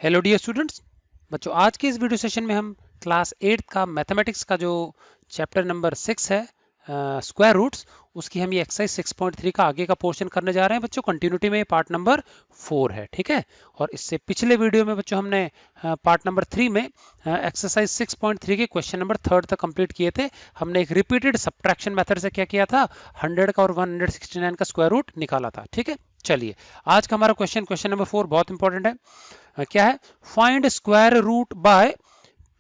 Hello dear students. बच्चों, आज के इस वीडियो सेशन में हम क्लास 8 का मैथमेटिक्स का जो चैप्टर नंबर 6 है, स्क्वायर रूट्स, उसकी हम ये एक्सरसाइज 6.3 का आगे का पोर्शन करने जा रहे हैं। बच्चों, कंटिन्यूटी में पार्ट नंबर 4 है, ठीक है। और इससे पिछले वीडियो में बच्चों हमने पार्ट नंबर 3 में एक्सरसाइज 6.3 के क्वेश्चन नंबर 3 तक कंप्लीट किए थे। हमने एक रिपीटेड सब्ट्रैक्शन मेथड से क्या किया था, 100 का और 169 का स्क्वायर रूट निकाला था, ठीक है। चलिए, आज का हमारा क्वेश्चन नंबर 4 बहुत इंपॉर्टेंट है। क्या है? Find square root by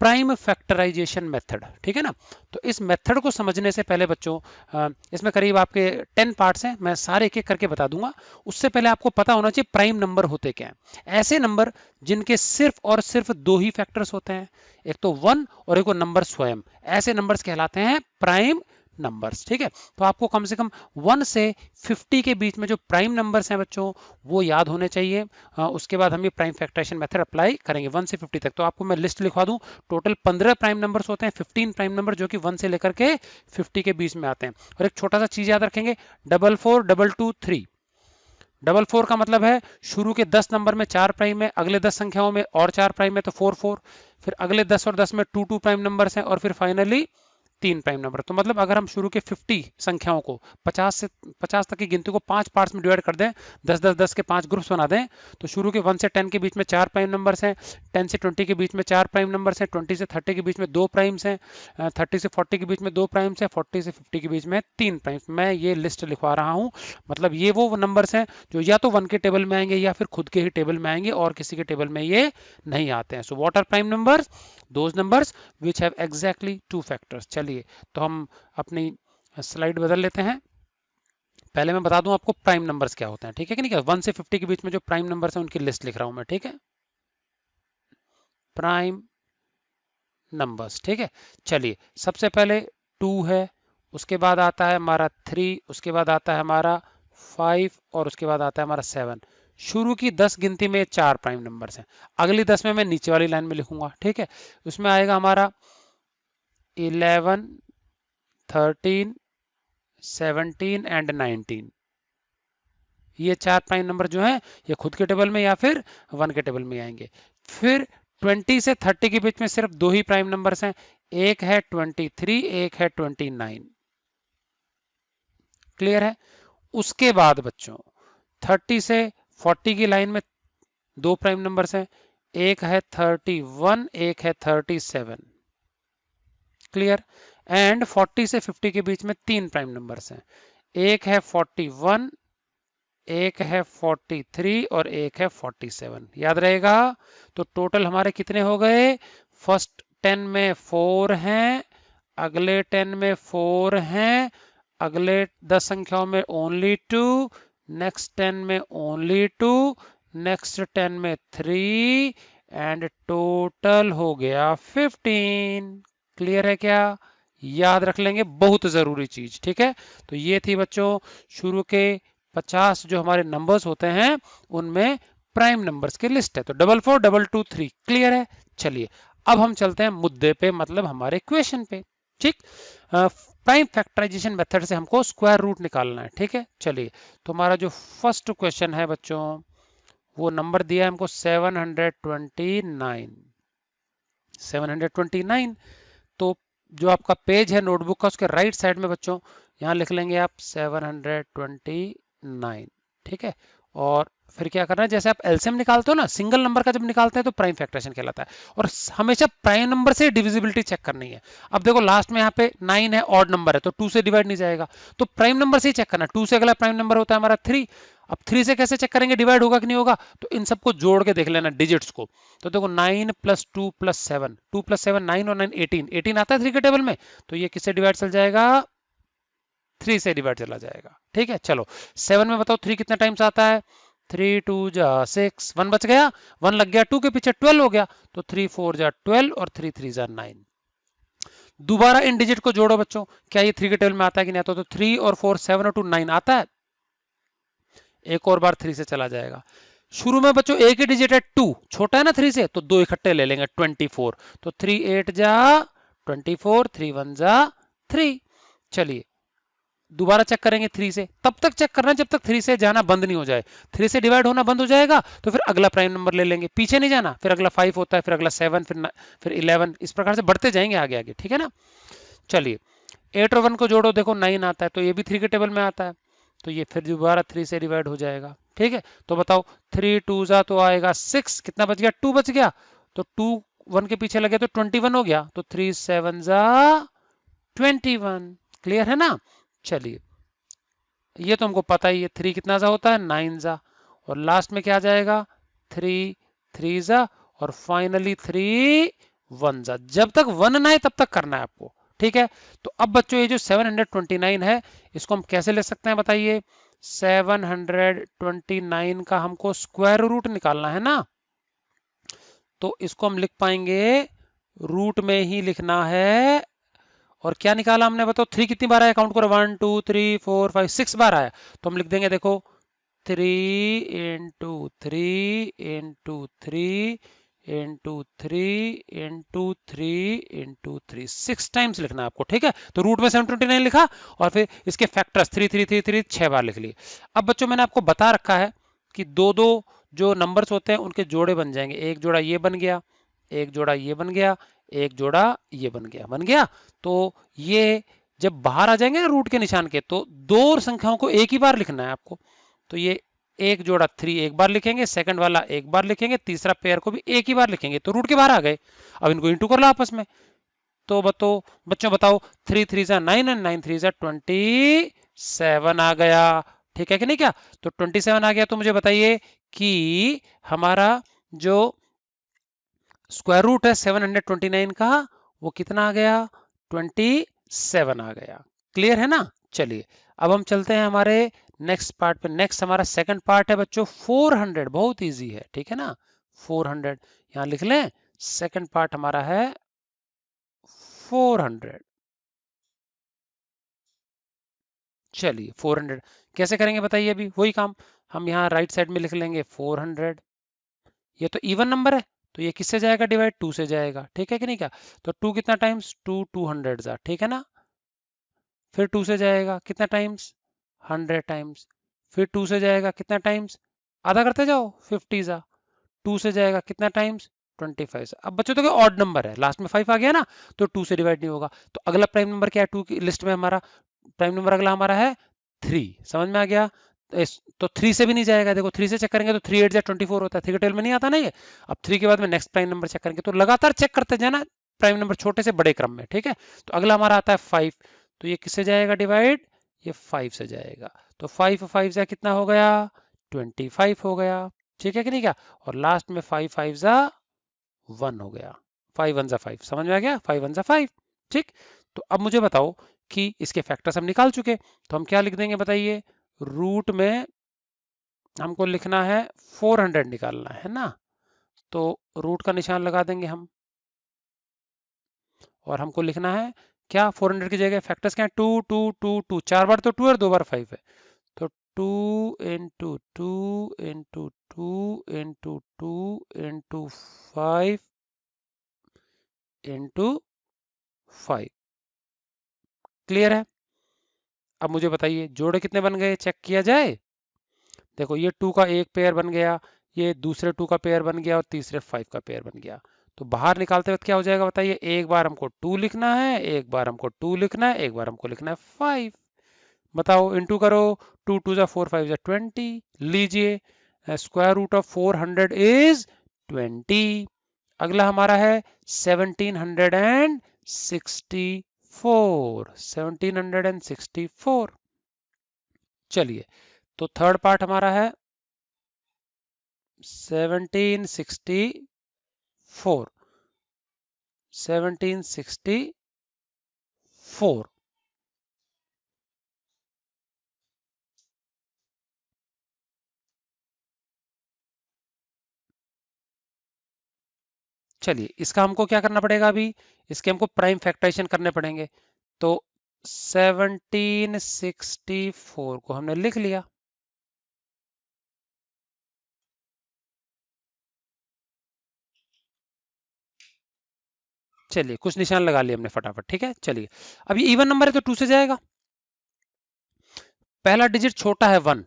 prime factorisation method, ठीक है ना। तो इस मेथड को समझने से पहले बच्चों, इसमें करीब आपके 10 पार्ट्स हैं, मैं सारे एक एक करके बता दूंगा। उससे पहले आपको पता होना चाहिए प्राइम नंबर होते क्या हैं। ऐसे नंबर जिनके सिर्फ और सिर्फ दो ही फैक्टर्स होते हैं, एक तो 1 और एक वो नंबर स्वयं, ऐसे नंबर्स कहलाते हैं प्राइम नंबर्स, ठीक है। तो आपको कम से कम 1 से 50 के बीच में जो प्राइम नंबर्स हैं बच्चों, वो याद होने चाहिए। उसके बाद हम ये प्राइम फैक्टराइजेशन मेथड अप्लाई करेंगे 1 से 50 तक। तो आपको मैं लिस्ट लिखवा दूं, टोटल 15 प्राइम नंबर्स होते हैं, 15 प्राइम नंबर जो कि 1 से लेकर के 50 के बीच में आते हैं। और एक छोटा सा चीज याद रखेंगे, 44 22 3। 44 का मतलब है शुरू के 10 नंबर में 4 प्राइम है, अगले 10 संख्याओं में और 4 प्राइम है तो 4 4, फिर अगले 10 और 10 में 2 2 प्राइम नंबर्स हैं, और फिर फाइनली 3 प्राइम नंबर। तो मतलब अगर हम शुरू के 50 संख्याओं को 50 तक की गिनती को 5 पार्ट्स में डिवाइड कर दें, 10 10 10 के 5 ग्रुप्स बना दें, तो शुरू के 1 से 10 के बीच में 4 प्राइम नंबर्स हैं, 10 से 20 के बीच में 4 प्राइम नंबर्स हैं, 20 से 30 के बीच में 2 प्राइम्स हैं, 30 से 40 के बीच में 2 प्राइम्स हैं, 40 से 50 के बीच में 3 प्राइम्स। मैं ये लिस्ट लिखवा रहा हूँ, मतलब ये वो नंबर्स हैं जो या तो 1 के टेबल में आएंगे या फिर खुद के ही टेबल में आएंगे, और किसी के टेबल में ये नहीं आते हैं। So what are prime numbers? Those numbers which have exactly 2 factors. चलिए, तो हम अपनी स्लाइड बदल लेते हैं। पहले मैं बता दूं आपको प्राइम नंबर्स क्या होते हैं, ठीक है कि नहीं। 1 से 50 के बीच में जो प्राइम नंबर्स हैं उनकी लिस्ट लिख रहा हूं मैं, ठीक है। प्राइम नंबर्स, ठीक है। चलिए, सबसे पहले 2 है, उसके बाद आता है हमारा 3, उसके बाद आता है हमारा 5, और उसके बाद आता है हमारा 7। शुरू की 10 गिनती में 4 प्राइम नंबर्स हैं। अगली 10 में मैं नीचे वाली लाइन में लिखूंगा, ठीक है। उसमें आएगा हमारा 11 13 17 एंड 19। ये 4 प्राइम नंबर जो हैं ये खुद के टेबल में या फिर 1 के टेबल में आएंगे। फिर 20 से 30 के बीच में सिर्फ दो ही प्राइम नंबर्स हैं, एक है 23, एक है 29। क्लियर है? उसके बाद बच्चों 30 से 40 की लाइन में दो प्राइम नंबर्स हैं, एक है 31, एक है 37। क्लियर? एंड 40 से 50 के बीच में 3 प्राइम नंबर्स हैं, एक है 41, एक है 43 और एक है 47। याद रहेगा? तो टोटल हमारे कितने हो गए? फर्स्ट 10 में 4 हैं, अगले 10 में 4 हैं, अगले 10 संख्याओं में ओनली 2, नेक्स्ट 10 में ओनली 2, नेक्स्ट 10 में 3, एंड टोटल हो गया 15। क्लियर है क्या? याद रख लेंगे, बहुत जरूरी चीज, ठीक है। तो ये थी बच्चों शुरू के 50 जो हमारे नंबर्स होते हैं उनमें प्राइम नंबर्स की लिस्ट है। तो 44 22 3। क्लियर है? चलिए, अब हम चलते हैं मुद्दे पे, मतलब हमारे क्वेश्चन पे, ठीक। प्राइम फैक्टराइजेशन मेथड से हमको स्क्वायर रूट निकालना है, ठीक है। चलिए, तो हमारा जो फर्स्ट क्वेश्चन है बच्चों, वो नंबर दिया है हमको 729। 729। तो जो आपका पेज है नोटबुक का, उसके राइट साइड में बच्चों यहाँ लिख लेंगे आप 729, ठीक है। और फिर क्या करना है, जैसे आप एलसीएम निकालते हो ना, सिंगल नंबर का जब निकालते हैं तो प्राइम फैक्टराइजेशन कहलाता है, और हमेशा प्राइम नंबर से डिविजिबिलिटी चेक करनी है। अब देखो लास्ट में यहाँ पे 9 है, ऑड नंबर है, तो 2 से डिवाइड नहीं जाएगा, तो प्राइम नंबर से ही चेक करना। 2 से अगला प्राइम नंबर होता है हमारा 3। अब 3 से कैसे चेक करेंगे डिवाइड होगा कि नहीं होगा? तो इन सबको जोड़ के देख लेना, डिजिट्स को। तो देखो 9 + 2 + 7, 2 + 7 9 और 9 18, 18 आता है 3 के टेबल में, तो ये किससे डिवाइड चल जाएगा? 3 से डिवाइड चला जाएगा, ठीक है। चलो 7 में बताओ 3 कितना टाइम्स आता है? 3 2 जा 6, 1 बच गया, 1 लग गया, 2 के पीछे 12 हो गया, तो 3 4 जा 12 और 3 3 जा 9। दोबारा इन डिजिट को जोड़ो बच्चों, क्या ये 3 के टेबल में आता है कि नहीं आता? तो 3 और 4 7 और 2 9 आता है। एक और बार 3 से चला जाएगा। शुरू में बच्चों एक ही डिजिट है 2, छोटा है ना 3 से, तो दो इकट्ठे ले लेंगे 24, तो 3 8 जा 24, 3 1 जा 3। चलिए, दोबारा चेक करेंगे 3 से, तब तक चेक करना जब तक 3 से जाना बंद नहीं हो जाए। 3 से डिवाइड होना बंद हो जाएगा तो फिर अगला प्राइम नंबर ले लेंगे, पीछे नहीं जाना, फिर अगला 5 होता है, फिर अगला 7, फिर 11, इस प्रकार से बढ़ते जाएंगे आगे आगे, ठीक है ना। चलिए 8 और 1 को जोड़ो, देखो 9 आता है, तो ये भी 3 के टेबल में आता है, तो ये फिर दोबारा 3 से डिवाइड हो जाएगा, ठीक है। तो बताओ 3 2 जा तो आएगा 6, कितना बच गया, 2 बच गया, तो 2 1 के पीछे लगे तो 21 हो गया, तो 3 7 जा 21। क्लियर है ना। चलिए ये तो हमको पता ही है, 3 कितना जा होता है, 9 जा, और लास्ट में क्या आ जाएगा, 3 3 जा, और फाइनली 3 1 जा। जब तक 1 ना आए तब तक करना है आपको, ठीक है। तो अब बच्चों ये जो 729 है, इसको हम कैसे ले सकते हैं बताइए। 729 का हमको स्क्वायर रूट निकालना है ना, तो इसको हम लिख पाएंगे, रूट में ही लिखना है। और क्या निकाला हमने बताओ, 3 कितनी बार आया, काउंट करो, 1 2 3 4 5 6 बार आया, तो हम लिख देंगे, देखो 3 into 3 into 3 into 3 into 3 into 3, 6 times लिखना है आपको, ठीक है। तो रूट में 729 लिखा, और फिर इसके फैक्टर्स 3 3 3 3 6 बार लिख लिए। अब बच्चों मैंने आपको बता रखा है कि दो दो जो नंबर्स होते हैं उनके जोड़े बन जाएंगे, एक जोड़ा ये बन गया, एक जोड़ा ये बन गया, एक जोड़ा ये बन गया। तो ये जब बाहर आ जाएंगे ना रूट के निशान के, तो दो संख्याओं को एक ही बार लिखना है आपको। तो ये एक जोड़ा 3 एक बार लिखेंगे, सेकंड वाला एक बार लिखेंगे, तीसरा पेयर को भी एक ही बार लिखेंगे, तो रूट के बाहर आ गए। अब इनको इंटू कर लो आपस में, तो बच्चों बताओ, 3 3 जा 9 एंड 9 3 जा 27 आ गया, ठीक है कि नहीं क्या। तो 27 आ गया, तो मुझे बताइए कि हमारा जो स्क्वायर रूट है 729 का, वो कितना आ गया, 27 आ गया। क्लियर है ना। चलिए अब हम चलते हैं हमारे नेक्स्ट पार्ट पे। नेक्स्ट हमारा सेकंड पार्ट है बच्चों 400, बहुत इजी है, ठीक है ना। 400 यहां लिख लें, सेकंड पार्ट हमारा है 400। चलिए 400 कैसे करेंगे बताइए, अभी वही काम हम यहाँ राइट साइड में लिख लेंगे 400। ये तो इवन नंबर है, तो ये किससे जाएगा डिवाइड, 2 से जाएगा, ठीक है कि नहीं क्या। तो 2 कितना टाइम्स, 2 200 जा, ठीक है ना। फिर 2 से जाएगा कितना टाइम्स, 100 टाइम्स। फिर 2 से जाएगा कितना टाइम्स, आधा करते जाओ, 50 जा। 2 से जाएगा कितना टाइम्स, 25 से। अब बच्चों तो ऑड नंबर है, लास्ट में 5 आ गया ना, तो 2 से डिवाइड नहीं होगा। तो अगला प्राइम नंबर क्या है 2 की लिस्ट में, हमारा प्राइम नंबर अगला हमारा है 3, समझ में आ गया। तो 3 से भी नहीं जाएगा, देखो 3 से चेक करेंगे तो 3 8 जा 24 होता है, 3 के टेल में नहीं आता ना ये। अब 3 के बाद में नेक्स्ट प्राइम नंबर चेक करेंगे, तो लगातार चेक करते जाना प्राइम नंबर छोटे से बड़े क्रम में, ठीक है। तो अगला हमारा आता है 5, तो ये किससे जाएगा डिवाइड, ये 5 से जाएगा। तो 5 5 जा कितना हो गया, 25 हो गया, ठीक है कि नहीं क्या। और लास्ट में 5 5 जा 1 हो गया, 5 1 जा 5, समझ में आ गया, 5 1 जा 5, ठीक। तो अब मुझे बताओ कि इसके फैक्टर्स हम निकाल चुके, तो हम क्या लिख देंगे बताइए, रूट में हमको लिखना है 400 निकालना है ना, तो रूट का निशान लगा देंगे हम, और हमको लिखना है क्या, 400 की जगह फैक्टर्स क्या है, 2 2 2 2, 4 बार तो 2 और 2 बार 5 है, तो 2 into 2 into 2 into 2 into 5 into 5। Clear है। अब मुझे बताइए जोड़े कितने बन गए, चेक किया जाए। देखो ये 2 का एक पेयर बन गया, ये दूसरे 2 का पेयर बन गया, और तीसरे 5 का पेयर बन गया। तो बाहर निकालते वक्त क्या हो जाएगा बताइए, एक बार हमको 2 लिखना है, एक बार हमको 2 लिखना है, एक बार हमको लिखना है 5। बताओ इंटू करो, 2 2 जा 4 5 जा 20, लीजिए स्क्वायर रूट ऑफ 400 इज 20। अगला हमारा है 1764, 1764। चलिए तो थर्ड पार्ट हमारा है 1764, 1764। चलिए इसका हमको क्या करना पड़ेगा, अभी इसके हमको प्राइम फैक्टराइजेशन करने पड़ेंगे। तो 1764 को हमने लिख लिया। चलिए कुछ निशान लगा लिए हमने फटाफट, ठीक है। चलिए अब ये इवन नंबर है तो 2 से जाएगा, पहला डिजिट छोटा है 1,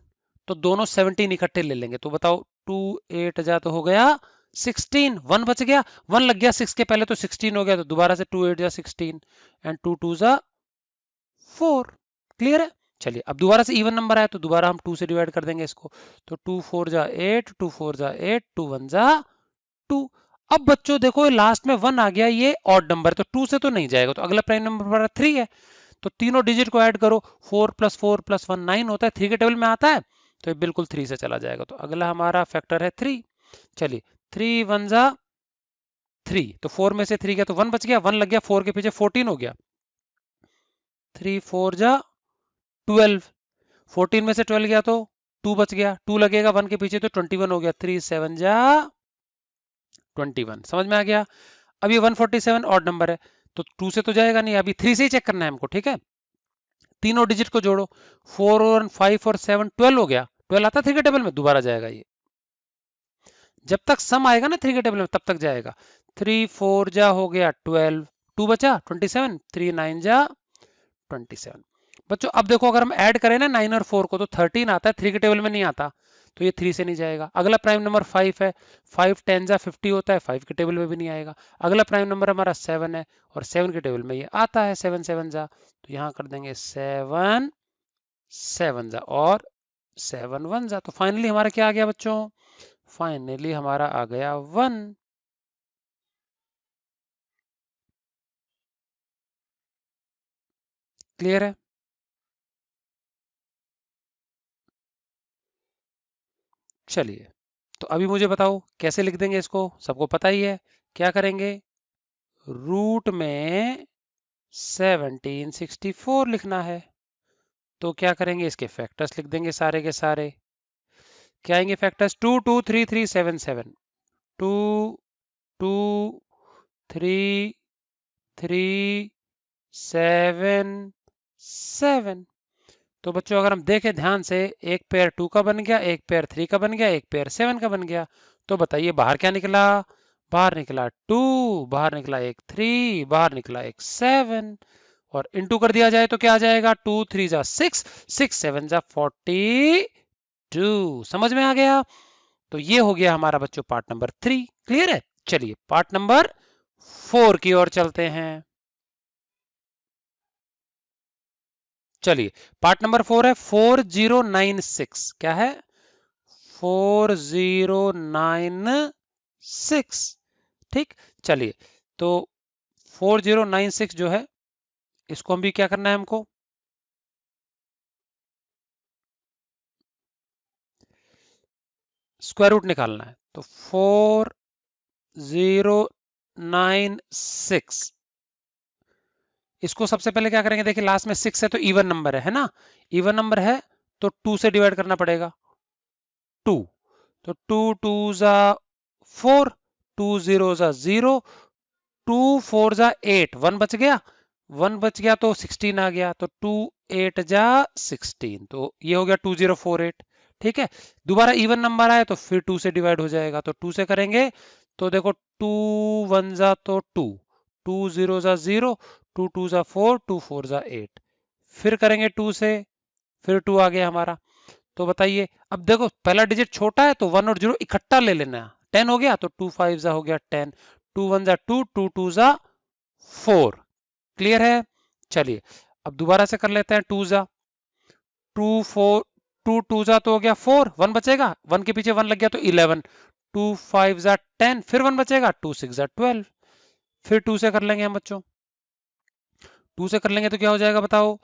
तो दोनों 17 इकट्ठे ले लेंगे। तो बताओ 2 8 जा तो हो गया 16, 1 बच गया, 1 लग गया 6 के पहले तो 16 हो गया, तो दोबारा से 2 8 जा 16 एंड 2 2 जा 4। क्लियर है? चलिए अब दोबारा से इवन नंबर आया तो दोबारा हम 2 से डिवाइड कर देंगे इसको। तो 2 4 जा 8, 2 4 जा 8, 2 1 जा 2। अब बच्चों देखो लास्ट में 1 आ गया, ये ऑड नंबर, तो 2 से तो नहीं जाएगा, तो अगला प्राइम नंबर हमारा 3 है। तो तीनों डिजिट को ऐड करो, 4 + 4 + 1 9 होता है, 3 के टेबल में आता है, तो ये बिल्कुल 3 से चला जाएगा। तो अगला हमारा फैक्टर है 3। चलिए 3 1 जा 3, तो 4 में से 3 गया तो 1 बच गया, 1 लग गया 4 के पीछे 14 हो गया, 3 4 जा 12, 14 में से 12 गया तो 2 बच गया, 2 लगेगा 1 के पीछे तो 21 हो गया, 3 7 जा 21। समझ में आ गया? अब ये 147 ऑड नंबर है, तो 2 से तो जाएगा नहीं, अभी 3 से ही चेक करना है हमको। ठीक है, तीनों डिजिट को जोड़ो, 4 और 5 और 7 12 हो गया, 12 आता है 3 के टेबल में, दोबारा जाएगा ये। जब तक सम आएगा ना 3 के टेबल में तब तक जाएगा। 3 4 जा हो गया 12, 2 बचा 27, 3 9 जा 27। बच्चों अब देखो अगर हम ऐड करें ना 9 और 4 को तो 13 आता है, 3 के टेबल में नहीं आता, तो ये 3 से नहीं जाएगा। अगला प्राइम नंबर 5 है, 5 10 जा 50 होता है, 5 के टेबल में भी नहीं आएगा। अगला प्राइम नंबर हमारा 7 है और 7 के टेबल में ये आता है, 7 7 जा, तो यहाँ कर देंगे 7 7 जा और 7 1 जा। तो फाइनली हमारा क्या आ गया बच्चों? फाइनली हमारा आ गया 1। क्लियर है? चलिए तो अभी मुझे बताओ कैसे लिख देंगे इसको, सबको पता ही है। क्या करेंगे? रूट में 1764 लिखना है, तो क्या करेंगे? इसके फैक्टर्स लिख देंगे सारे के सारे। क्या आएंगे फैक्टर्स? 2 2 3 3 7 7, 2 2 3 3 7 7। तो बच्चों अगर हम देखें ध्यान से, एक पेयर 2 का बन गया, एक पेयर 3 का बन गया, एक पेयर 7 का बन गया। तो बताइए बाहर क्या निकला? बाहर निकला 2, बाहर निकला एक 3, बाहर निकला एक 7, और इनटू कर दिया जाए तो क्या आ जाएगा? 2 3 जा 6, 6 7 जा 42। समझ में आ गया? तो ये हो गया हमारा बच्चों पार्ट नंबर 3। क्लियर है? चलिए पार्ट नंबर 4 की ओर चलते हैं। चलिए पार्ट नंबर 4 है 4096। क्या है? 4096। ठीक, चलिए तो 4096 जो है इसको हम भी क्या करना है, हमको स्क्वायर रूट निकालना है। तो 4096 इसको सबसे पहले क्या करेंगे? देखिए लास्ट में 6 है तो इवन नंबर है ना, इवन नंबर है तो 2 से डिवाइड करना पड़ेगा। 2, तो 2 2 जा 4, 2 0 जा 0, 2 4 जा 8, 1 बच गया, 1 बच गया तो 16 आ गया, तो 2 8 जा 16, तो ये हो गया 2048। ठीक है, दोबारा इवन नंबर आए तो फिर 2 से डिवाइड हो जाएगा, तो 2 से करेंगे तो देखो 2 1 जा तो 2, 2 0 जा 0, 2 2 जा 4, 2 4 जा 8, फिर करेंगे 2 से, फिर 2 आ गया हमारा। तो बताइए अब देखो पहला डिजिट छोटा है तो 1 और 0 इकट्ठा ले लेना, 10 हो गया तो 2 5 जा हो गया 10, 2 1 जा 2, 2 2 जा 4। क्लियर है? चलिए अब दोबारा से कर लेते हैं 2 जा, 2 4, 2 2 जा तो हो गया 4, 1 बचेगा, 1 के पीछे 1 लग गया तो 11, 2 5 जा 10, फिर 1 बचेगा, 2 6 जा 12, फिर 2 से कर लेंगे हम बच्चों, 2 से कर लेंगे तो क्या हो जाएगा बताओ?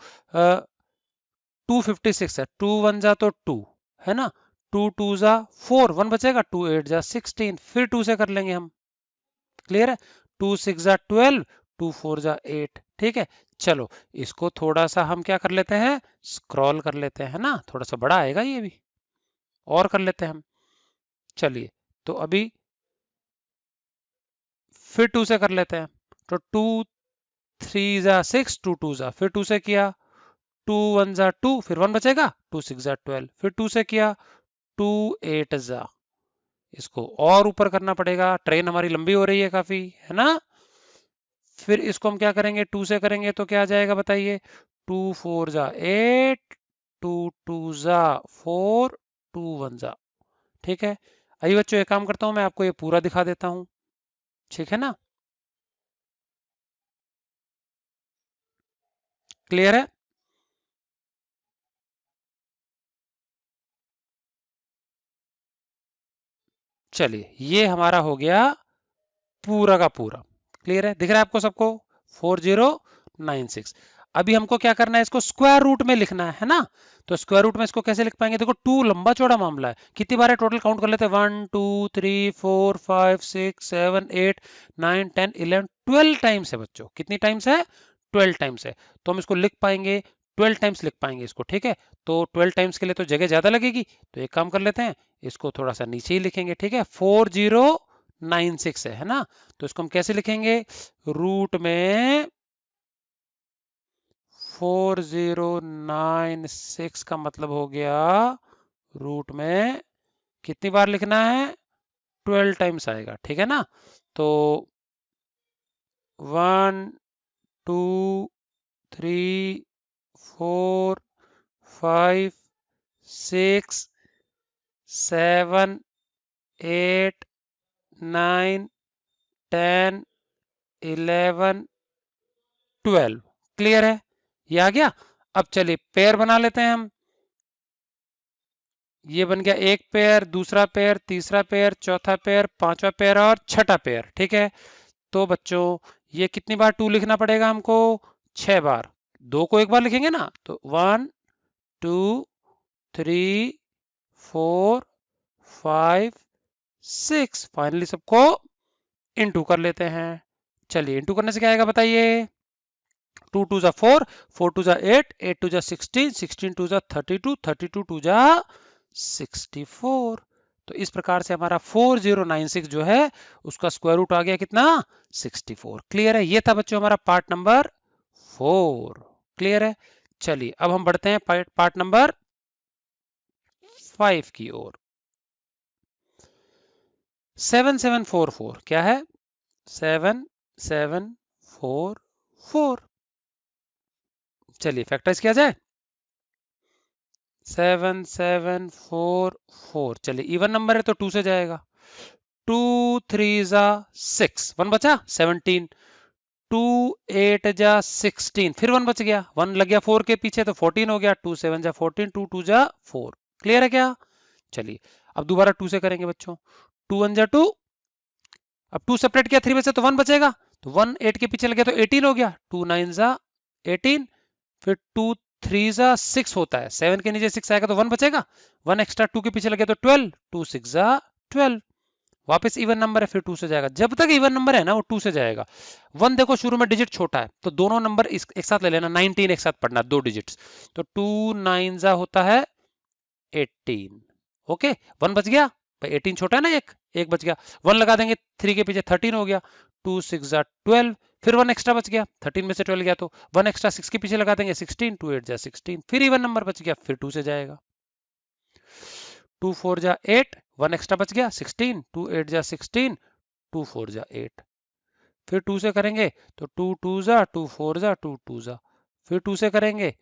256 है, 2 1 जा तो 2 है ना, 2 2 जा 4, 1 बचेगा, 2 8 जा 16, फिर 2 से कर लेंगे हम। क्लियर है? 2 6 जा 12, 2 4 जा 8। ठीक है, चलो इसको थोड़ा सा हम क्या कर लेते हैं? स्क्रॉल कर लेते हैं ना, थोड़ा सा बड़ा आएगा ये भी, और कर लेते हैं हम। चलिए तो अभी फिर 2 से कर लेते हैं, तो 2 3 जा 6, 2 2 जा, फिर 2 से किया, 2 1 जा 2, फिर 1 बचेगा, 2 6 जा 12, फिर 2 से किया, 2 8 जा, इसको और ऊपर करना पड़ेगा, ट्रेन हमारी लंबी हो रही है काफी, है ना। फिर इसको हम क्या करेंगे? 2 से करेंगे तो क्या आ जाएगा बताइए? 2 4 जा 8, 2 2 टू जा 4, 2 1 जा। ठीक है, आइए बच्चों एक काम करता हूं, मैं आपको ये पूरा दिखा देता हूं। ठीक है ना, क्लियर है? चलिए ये हमारा हो गया पूरा का पूरा। क्लियर है, दिख रहा है आपको सबको? 4096। अभी हमको क्या करना है, इसको स्क्वायर रूट में लिखना है ना? तो स्क्वायर रूट में इसको कैसे लिख पाएंगे? देखो 2 लंबा चौड़ा मामला है, कितनी बार है टोटल काउंट कर लेते हैं। 1 2 3 4 5 6 7 8 9 10 11 12 टाइम्स है बच्चों। कितनी टाइम्स है? 12 टाइम्स है। तो हम इसको लिख पाएंगे, 12 टाइम्स लिख पाएंगे इसको। ठीक है, तो 12 टाइम्स के लिए तो जगह ज्यादा लगेगी, तो एक काम कर लेते हैं, इसको थोड़ा सा नीचे ही लिखेंगे। ठीक है, 4096 है ना? तो इसको हम कैसे लिखेंगे? रूट में 4096 का मतलब हो गया, रूट में कितनी बार लिखना है? 12 टाइम्स आएगा। ठीक है ना? तो 1 2 3 4 5 6 7 8 9 10 11 12। क्लियर है? ये आ गया। अब चलिए पेयर बना लेते हैं हम। ये बन गया एक पेयर, दूसरा पेयर, तीसरा पेयर, चौथा पेयर, पांचवा पेयर और छठा पेयर। ठीक है, तो बच्चों ये कितनी बार 2 लिखना पड़ेगा हमको? 6 बार। दो को एक बार लिखेंगे ना, तो 1 2 3 4 5 6, फाइनली सबको इनटू कर लेते हैं। चलिए इनटू करने से क्या आएगा बताइए? 2 2 जा 4, 4 2 जा 8, 8 2 जा 16, 16 2 जा 32, 32 2 जा 64। तो इस प्रकार से हमारा 4096 जो है उसका स्क्वायर रूट आ गया कितना? 64। क्लियर है? ये था बच्चों हमारा पार्ट नंबर 4। क्लियर है? चलिए अब हम बढ़ते हैं पार्ट नंबर 5 की ओर। 7744 क्या है? 7744। चलिए फैक्टराइज किया जाए। 7744। चलिए इवन नंबर है तो 2 से जाएगा। 2 3 जा 6, 1 बचा 17। 2 8 जा 16, फिर 1 बच गया, 1 लग गया 4 के पीछे तो 14 हो गया। 2 7 जा 14, 2 2 जा 4। क्लियर है क्या? चलिए अब दोबारा 2 से करेंगे बच्चों। 2 1 जा 2, अब 2 सेपरेट किया 3 में से तो 1 बचेगा, तो 1 8 के पीछे लग गया तो 18 हो गया। 2 9 जा 18, फिर 2 3 जा 6 होता है, 7 के नीचे 6 आएगा तो 1 बचेगा, 1 एक्स्ट्रा 2 के पीछे लगे तो 12, 2 6 जा 12। वापस इवन नंबर है, फिर 2 से जाएगा, जब तक इवन नंबर है ना वो 2 से जाएगा। 1 देखो शुरू में डिजिट छोटा है तो दोनों नंबर एक साथ ले लेना, 19 एक साथ पढ़ना, 2 डिजिट्स। तो 2 9 जा होता है 18। ओके, 1 बच गया भाई, 18 छोटा है ना, एक एक बच गया, 1 लगा देंगे 3 के पीछे 13 हो गया। 2 6 जा 12, फिर 1 एक्स्ट्रा बच गया, 13 में से 12 गया तो 1 एक्स्ट्रा 6 के पीछे लगा देंगे 16, 2 8 जा 16, फिर इवन नंबर बच गया, फिर 2 से जाएगा। 2 4 जा 8, 1 एक्स्ट्रा बच गया 16, 2 8 जा 16, 2 4 जा 8, फिर 2 से करेंगे तो 2 2 जा 2 4 जा 2 2 जा, फिर 2 से करेंगे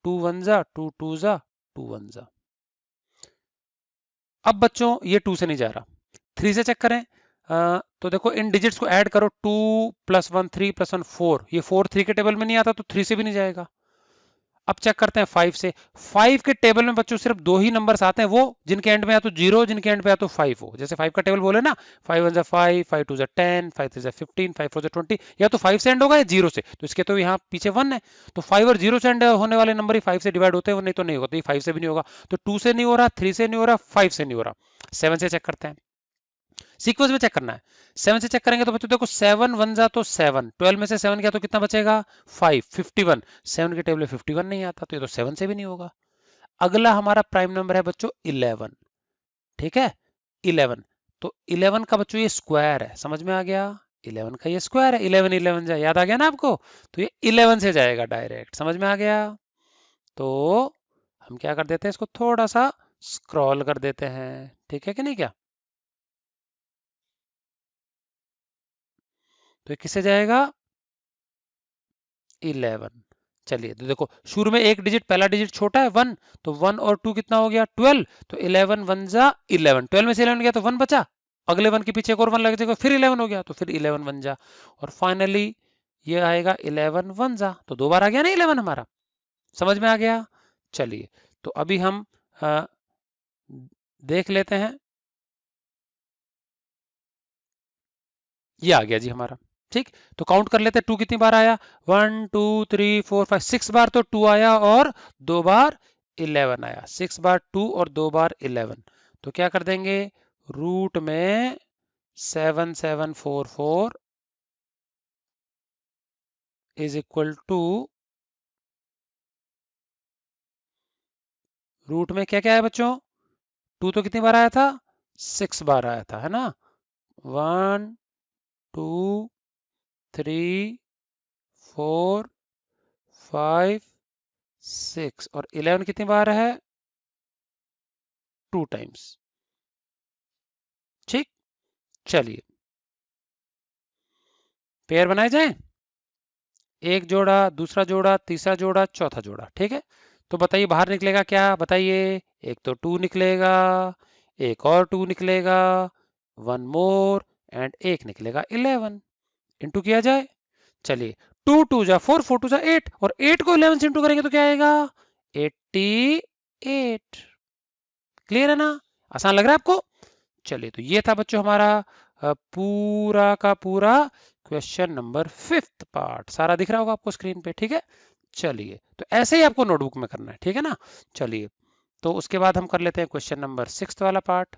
2 1 जा 2 2 जा 2 1 जा। अब बच्चों ये 2 से नहीं जा रहा, 3 से चेक करें। तो देखो इन डिजिट्स को ऐड करो, 2 + 1 3 + 1 4, ये 4 3 के टेबल में नहीं आता तो 3 से भी नहीं जाएगा। अब चेक करते हैं 5 से। 5 के टेबल में बच्चों सिर्फ 2 ही नंबर्स आते हैं, वो जिनके एंड में या तो 0, जिनके एंड में या तो 5 हो। जैसे 5 का टेबल बोले ना, 5 1 जा 5, 5 2 जा 10, 5 3 जा 15, 5 4 जा 20, या तो 5 से एंड होगा या 0 से, तो इसके तो यहाँ पीछे 1 है, तो 5 और 0 से एंड होने वाले नंबर ही 5 से डिवाइड होते हैं, नहीं तो नहीं होगा, तो ये 5 से भी नहीं होगा। तो 2 से नहीं हो रहा, 3 से नहीं हो रहा, 5 से नहीं हो रहा। 7 से चेक करते हैं, सीक्वेंस में चेक करना है। 7 से चेक करेंगे तो बच्चों देखो 7 1 जा तो 7, 12 में से 7 गया तो कितना बचेगा? 5, 51। 7 के टेबल में 51 नहीं आता तो ये तो 7 से भी नहीं होगा। अगला हमारा प्राइम नंबर है बच्चों 11। ठीक है, 11। तो 11 का बच्चों ये स्क्वायर है, समझ में आ गया? 11 का ये स्क्वायर है, 11 11 जा, याद आ गया ना आपको? तो ये 11 से जाएगा डायरेक्ट, समझ में आ गया? तो हम क्या कर देते हैं, इसको थोड़ा सा स्क्रॉल कर देते हैं। ठीक है कि नहीं क्या? तो ये किससे जाएगा? 11। चलिए तो देखो शुरू में एक डिजिट, पहला डिजिट छोटा है 1, तो 1 और 2 कितना हो गया 12, तो 11 1 जा 11, 12 में से 11 गया तो 1 बचा, अगले 1 के पीछे एक और 1 लग जाएगा, फिर 11 हो गया, तो फिर 11 1 जा, और फाइनली ये आएगा 11 1 जा, तो 2 बार आ गया ना 11 हमारा। समझ में आ गया? चलिए तो अभी हम देख लेते हैं। ये आ गया जी हमारा। ठीक, तो काउंट कर लेते हैं 2 कितनी बार आया, 1 2 3 4 5 6 बार तो 2 आया, और 2 बार 11 आया, 6 बार 2 और 2 बार 11, तो क्या कर देंगे, रूट में 7744 इज इक्वल टू, रूट में क्या क्या है बच्चों, 2 तो कितनी बार आया था, 6 बार आया था, है ना, 1 2 3 4 5 6, और 11 कितनी बार है, 2 टाइम्स। ठीक, चलिए पेयर बनाए जाएं, एक जोड़ा, दूसरा जोड़ा, तीसरा जोड़ा, चौथा जोड़ा। ठीक है, तो बताइए बाहर निकलेगा क्या, बताइए, एक तो 2 निकलेगा, एक और 2 निकलेगा, 1 मोर, एंड एक निकलेगा 11, इंटू किया जाए। चलिए 2 2 जा 4, 4 2 जा 8, और 8 को 11 से इंटू करेंगे तो क्या आएगा, 88। क्लियर है ना, आसान लग रहा है आपको? चलिए तो ये था बच्चों हमारा पूरा का पूरा क्वेश्चन नंबर 5th पार्ट, सारा दिख रहा होगा आपको स्क्रीन पे। ठीक है, चलिए तो ऐसे ही आपको नोटबुक में करना है, ठीक है ना। चलिए तो उसके बाद हम कर लेते हैं क्वेश्चन नंबर 6th वाला पार्ट।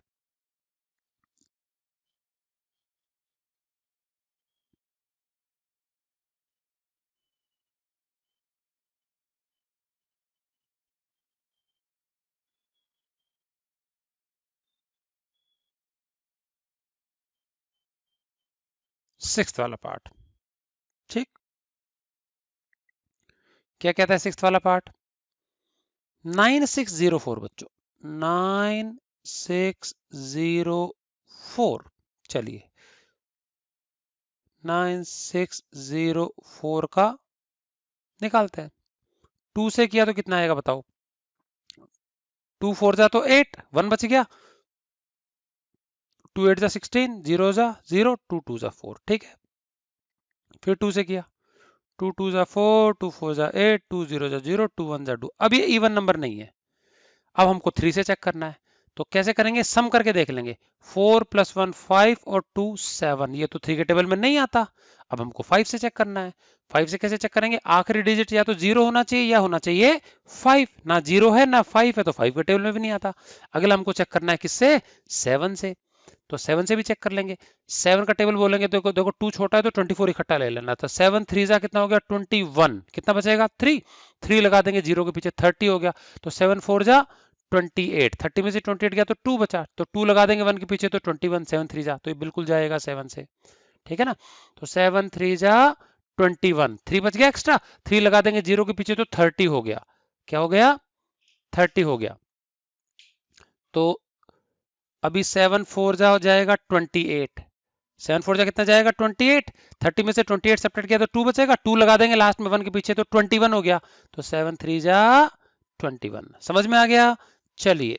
6th वाला पार्ट। ठीक, क्या कहता है 6th वाला पार्ट, 9604 बच्चों, 9604। चलिए 9604 का निकालते हैं, 2 से किया तो कितना आएगा बताओ, 2 4 जा तो 8, 1 बच गया, 2 8 जा 16, 0 जा 0, 2 2 जा 4। ठीक है, फिर 2 से किया, 2 2 जा 4, 2 4 जा 8, 2 0 जा 0, 2 1 जा 2। अब ये इवन नंबर नहीं है, अब हमको 3 से चेक करना है, तो कैसे करेंगे, सम करके देख लेंगे, 4 + 1 5 और 2 7, ये तो 3 के टेबल में नहीं आता, अब हमको 5 से चेक करना है। 5 से कैसे चेक करेंगे, आखिरी डिजिट या तो 0 होना चाहिए या होना चाहिए 5, ना 0 है ना 5 है, तो 5 के टेबल में भी नहीं आता। अगला हमको चेक करना है किससे, 7 से, तो 7 से भी चेक कर लेंगे। 7 का टेबल बोलेंगे तो देखो देखो 2 छोटा है तो 24 इकट्ठा ले लेना, तो 7 3 जा कितना हो गया 21, कितना बचेगा 3, 3 लगा देंगे, 0 के पीछे 30 हो गया, तो 7 4 जा 28, 30 में से 28 गया तो 2 बचा, तो 2 लगा देंगे 1 के पीछे तो 21, 7 3 जा, तो ये बिल्कुल जाएगा 7 से। ठीक है ना, तो 7 3 जा 21, 3 बच गया एक्स्ट्रा, 3 लगा देंगे 0 के पीछे तो 30 हो गया, क्या हो गया 30 हो गया, तो अभी 7 4 जा हो जाएगा 28, 7 4 जा कितना जाएगा 28, 30 में से 28 सब्ट्रैक्ट किया तो 2 बचेगा, 2 लगा देंगे लास्ट में 1 के पीछे तो 21 हो गया, तो 7 3 जा 21। समझ में आ गया? चलिए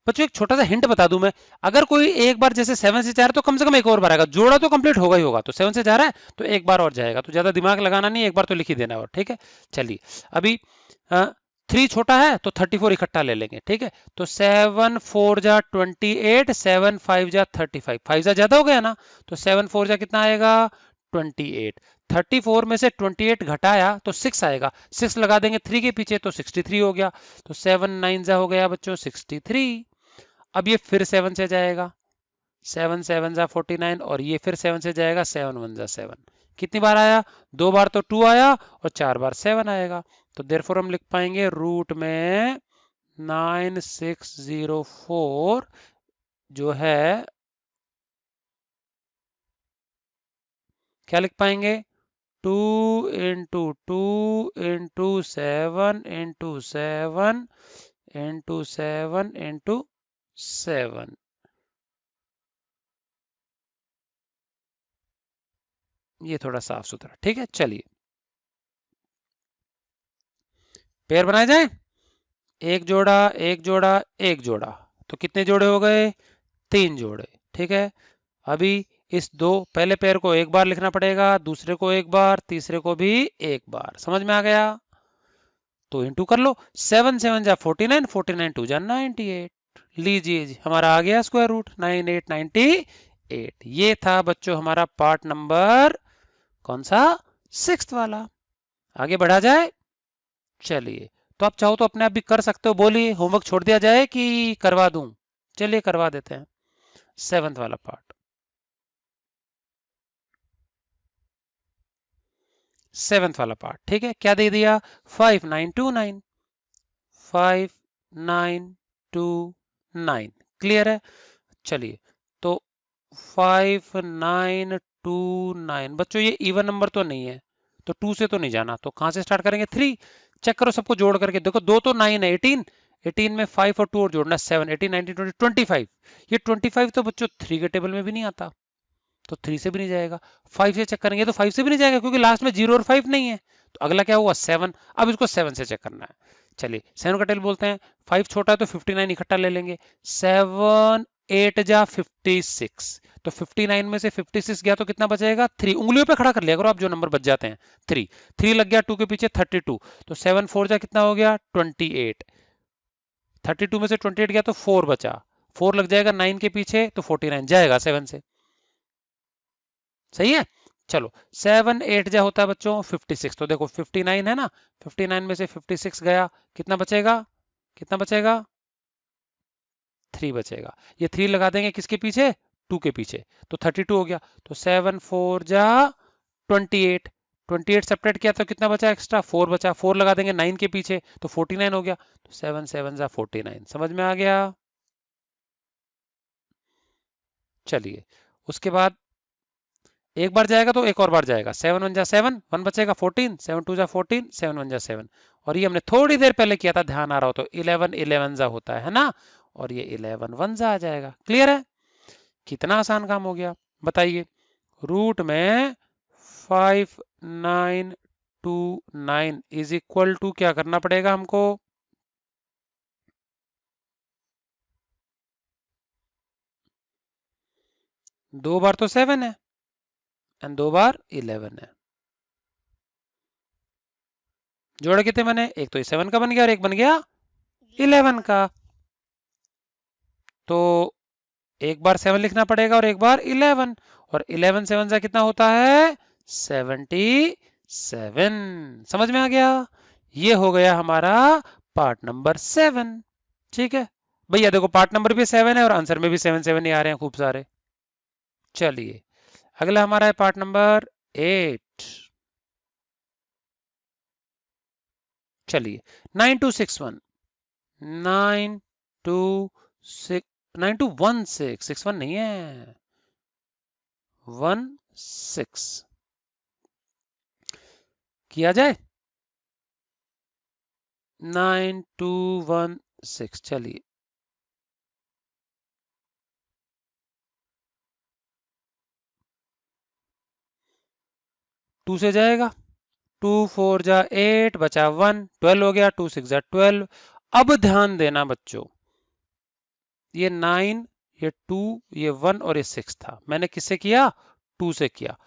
बच्चों एक छोटा सा हिंट बता दूं मैं, अगर कोई एक बार जैसे 7 से जा रहा है तो कम से कम एक और बार आएगा, जोड़ा तो कंप्लीट होगा ही होगा, तो 7 से जा रहा है तो एक बार और जाएगा, तो ज्यादा दिमाग लगाना नहीं, एक बार तो लिख ही देना और। ठीक है, चलिए अभी 3 छोटा है तो 34 इकट्ठा ले लेंगे। ठीक है, तो 7 4 जा 28, 7 5 जा 35, 5 जा ज्यादा हो गया ना, तो 7 4 जा कितना आएगा 28, 34 में से 28 घटाया तो 6 आएगा, 6 लगा देंगे 3 के पीछे तो 63 हो गया, तो 7 9 जा हो गया बच्चों 63। अब ये फिर 7 से जाएगा, 7 7 जा 49, और ये फिर 7 से जाएगा, 7 1 जा 7, कितनी बार आया, 2 बार तो 2 आया और 4 बार 7 आएगा, तो देयरफॉर हम लिख पाएंगे रूट में 9604 जो है, क्या लिख पाएंगे, 2 × 2 × 7 × 7 × 7 × 7। ये थोड़ा साफ सुथरा। ठीक है, चलिए पेयर बनाए जाए, एक जोड़ा एक जोड़ा एक जोड़ा, तो कितने जोड़े हो गए, 3 जोड़े। ठीक है, अभी इस दो पहले पेयर को एक बार लिखना पड़ेगा, दूसरे को एक बार, तीसरे को भी एक बार। समझ में आ गया? तो इंटू कर लो, 7 7 जा 49, 49 2 जा 98। लीजिए जी, हमारा आ गया स्क्वायर रूट 9898। ये था बच्चों हमारा पार्ट नंबर कौन सा, 6th वाला। आगे बढ़ा जाए, चलिए। तो आप चाहो तो अपने आप भी कर सकते हो, बोलिए होमवर्क छोड़ दिया जाए कि करवा दूं? चलिए करवा देते हैं 7th वाला पार्ट। 7th वाला पार्ट, ठीक है, क्या दे दिया, 5929, 5929। क्लियर है? चलिए, तो 5929 बच्चों ये इवन नंबर तो नहीं है, तो 2 से तो नहीं जाना, तो कहां से स्टार्ट करेंगे, 3। चेक करो सबको जोड़ करके, देखो 2 तो 9 है, 18, 18 में 5 और 2 और जोड़ना 7, 18 19 20 25। ये 25 तो बच्चों 3 के टेबल में भी नहीं आता, तो 3 से भी नहीं जाएगा। 5 से चेक करेंगे तो 5 से भी नहीं जाएगा, क्योंकि लास्ट में 0 और 5 नहीं है। तो अगला क्या हुआ, 7। अब इसको 7 से चेक करना है। चलिए 7 का टेबल बोलते हैं, 5 छोटा है तो 59 इकट्ठा ले लेंगे, 7 8 जा 56, तो 59 में से 56 गया तो कितना बचेगा, 3। उंगलियों पे खड़ा कर लिया करो आप, जो नंबर बच जाते हैं। 3 3 लग गया 2 के पीछे 32, तो 7 4 जा कितना हो गया, 28। 32 में से 28 गया तो 4 बचा, 4 लग जाएगा 9 के पीछे तो 49 जाएगा 7 से। सही है? चलो 7 8 जा होता है बच्चों 56, तो देखो 59 है ना, 59 में से 56 गया, कितना बचेगा, कितना बचेगा, 3 बचेगा। ये 3 लगा देंगे किसके पीछे, 2 के पीछे, तो 32 हो गया। तो 7 4 जा 28, 28 सेपरेट किया तो कितना बचा एक्स्ट्रा, 4 बचा, 4 लगा देंगे 9 के पीछे तो 49 हो गया, तो 7 7 जा 49। समझ में आ गया? चलिए उसके बाद एक बार जाएगा तो एक और बार जाएगा, 7 1 जा 7, 1 बचेगा 14, 7 2 जा 14, 7 1 जा 7। और ये हमने थोड़ी देर पहले किया था, ध्यान आ रहा हो तो 11 11 जा होता है ना, और ये 11 1 जा आ जाएगा। क्लियर है? कितना आसान काम हो गया, बताइए। रूट में 5929 इज इक्वल टू क्या करना पड़ेगा हमको, दो बार तो 7 है एंड दो बार 11 है, जोड़े कितने बने, एक तो 7 का बन गया और एक बन गया 11 का, तो एक बार 7 लिखना पड़ेगा और एक बार 11, और 11 7 से कितना होता है, 77। समझ में आ गया? ये हो गया हमारा पार्ट नंबर 7। ठीक है भैया, देखो पार्ट नंबर भी 7 है और आंसर में भी 7 7 ही आ रहे हैं खूब सारे। चलिए अगला हमारा है पार्ट नंबर 8। चलिए 9261, 9261, 9216, 61 नहीं है, 16 किया जाए, 9216। चलिए 2 से जाएगा, 2 4 जा 8 बचा 1, 12 हो गया, 2 6 जा 12। अब ध्यान देना बच्चों, ये 9, ये 2, ये 1 और ये 6 था, मैंने किससे किया, 2 से किया।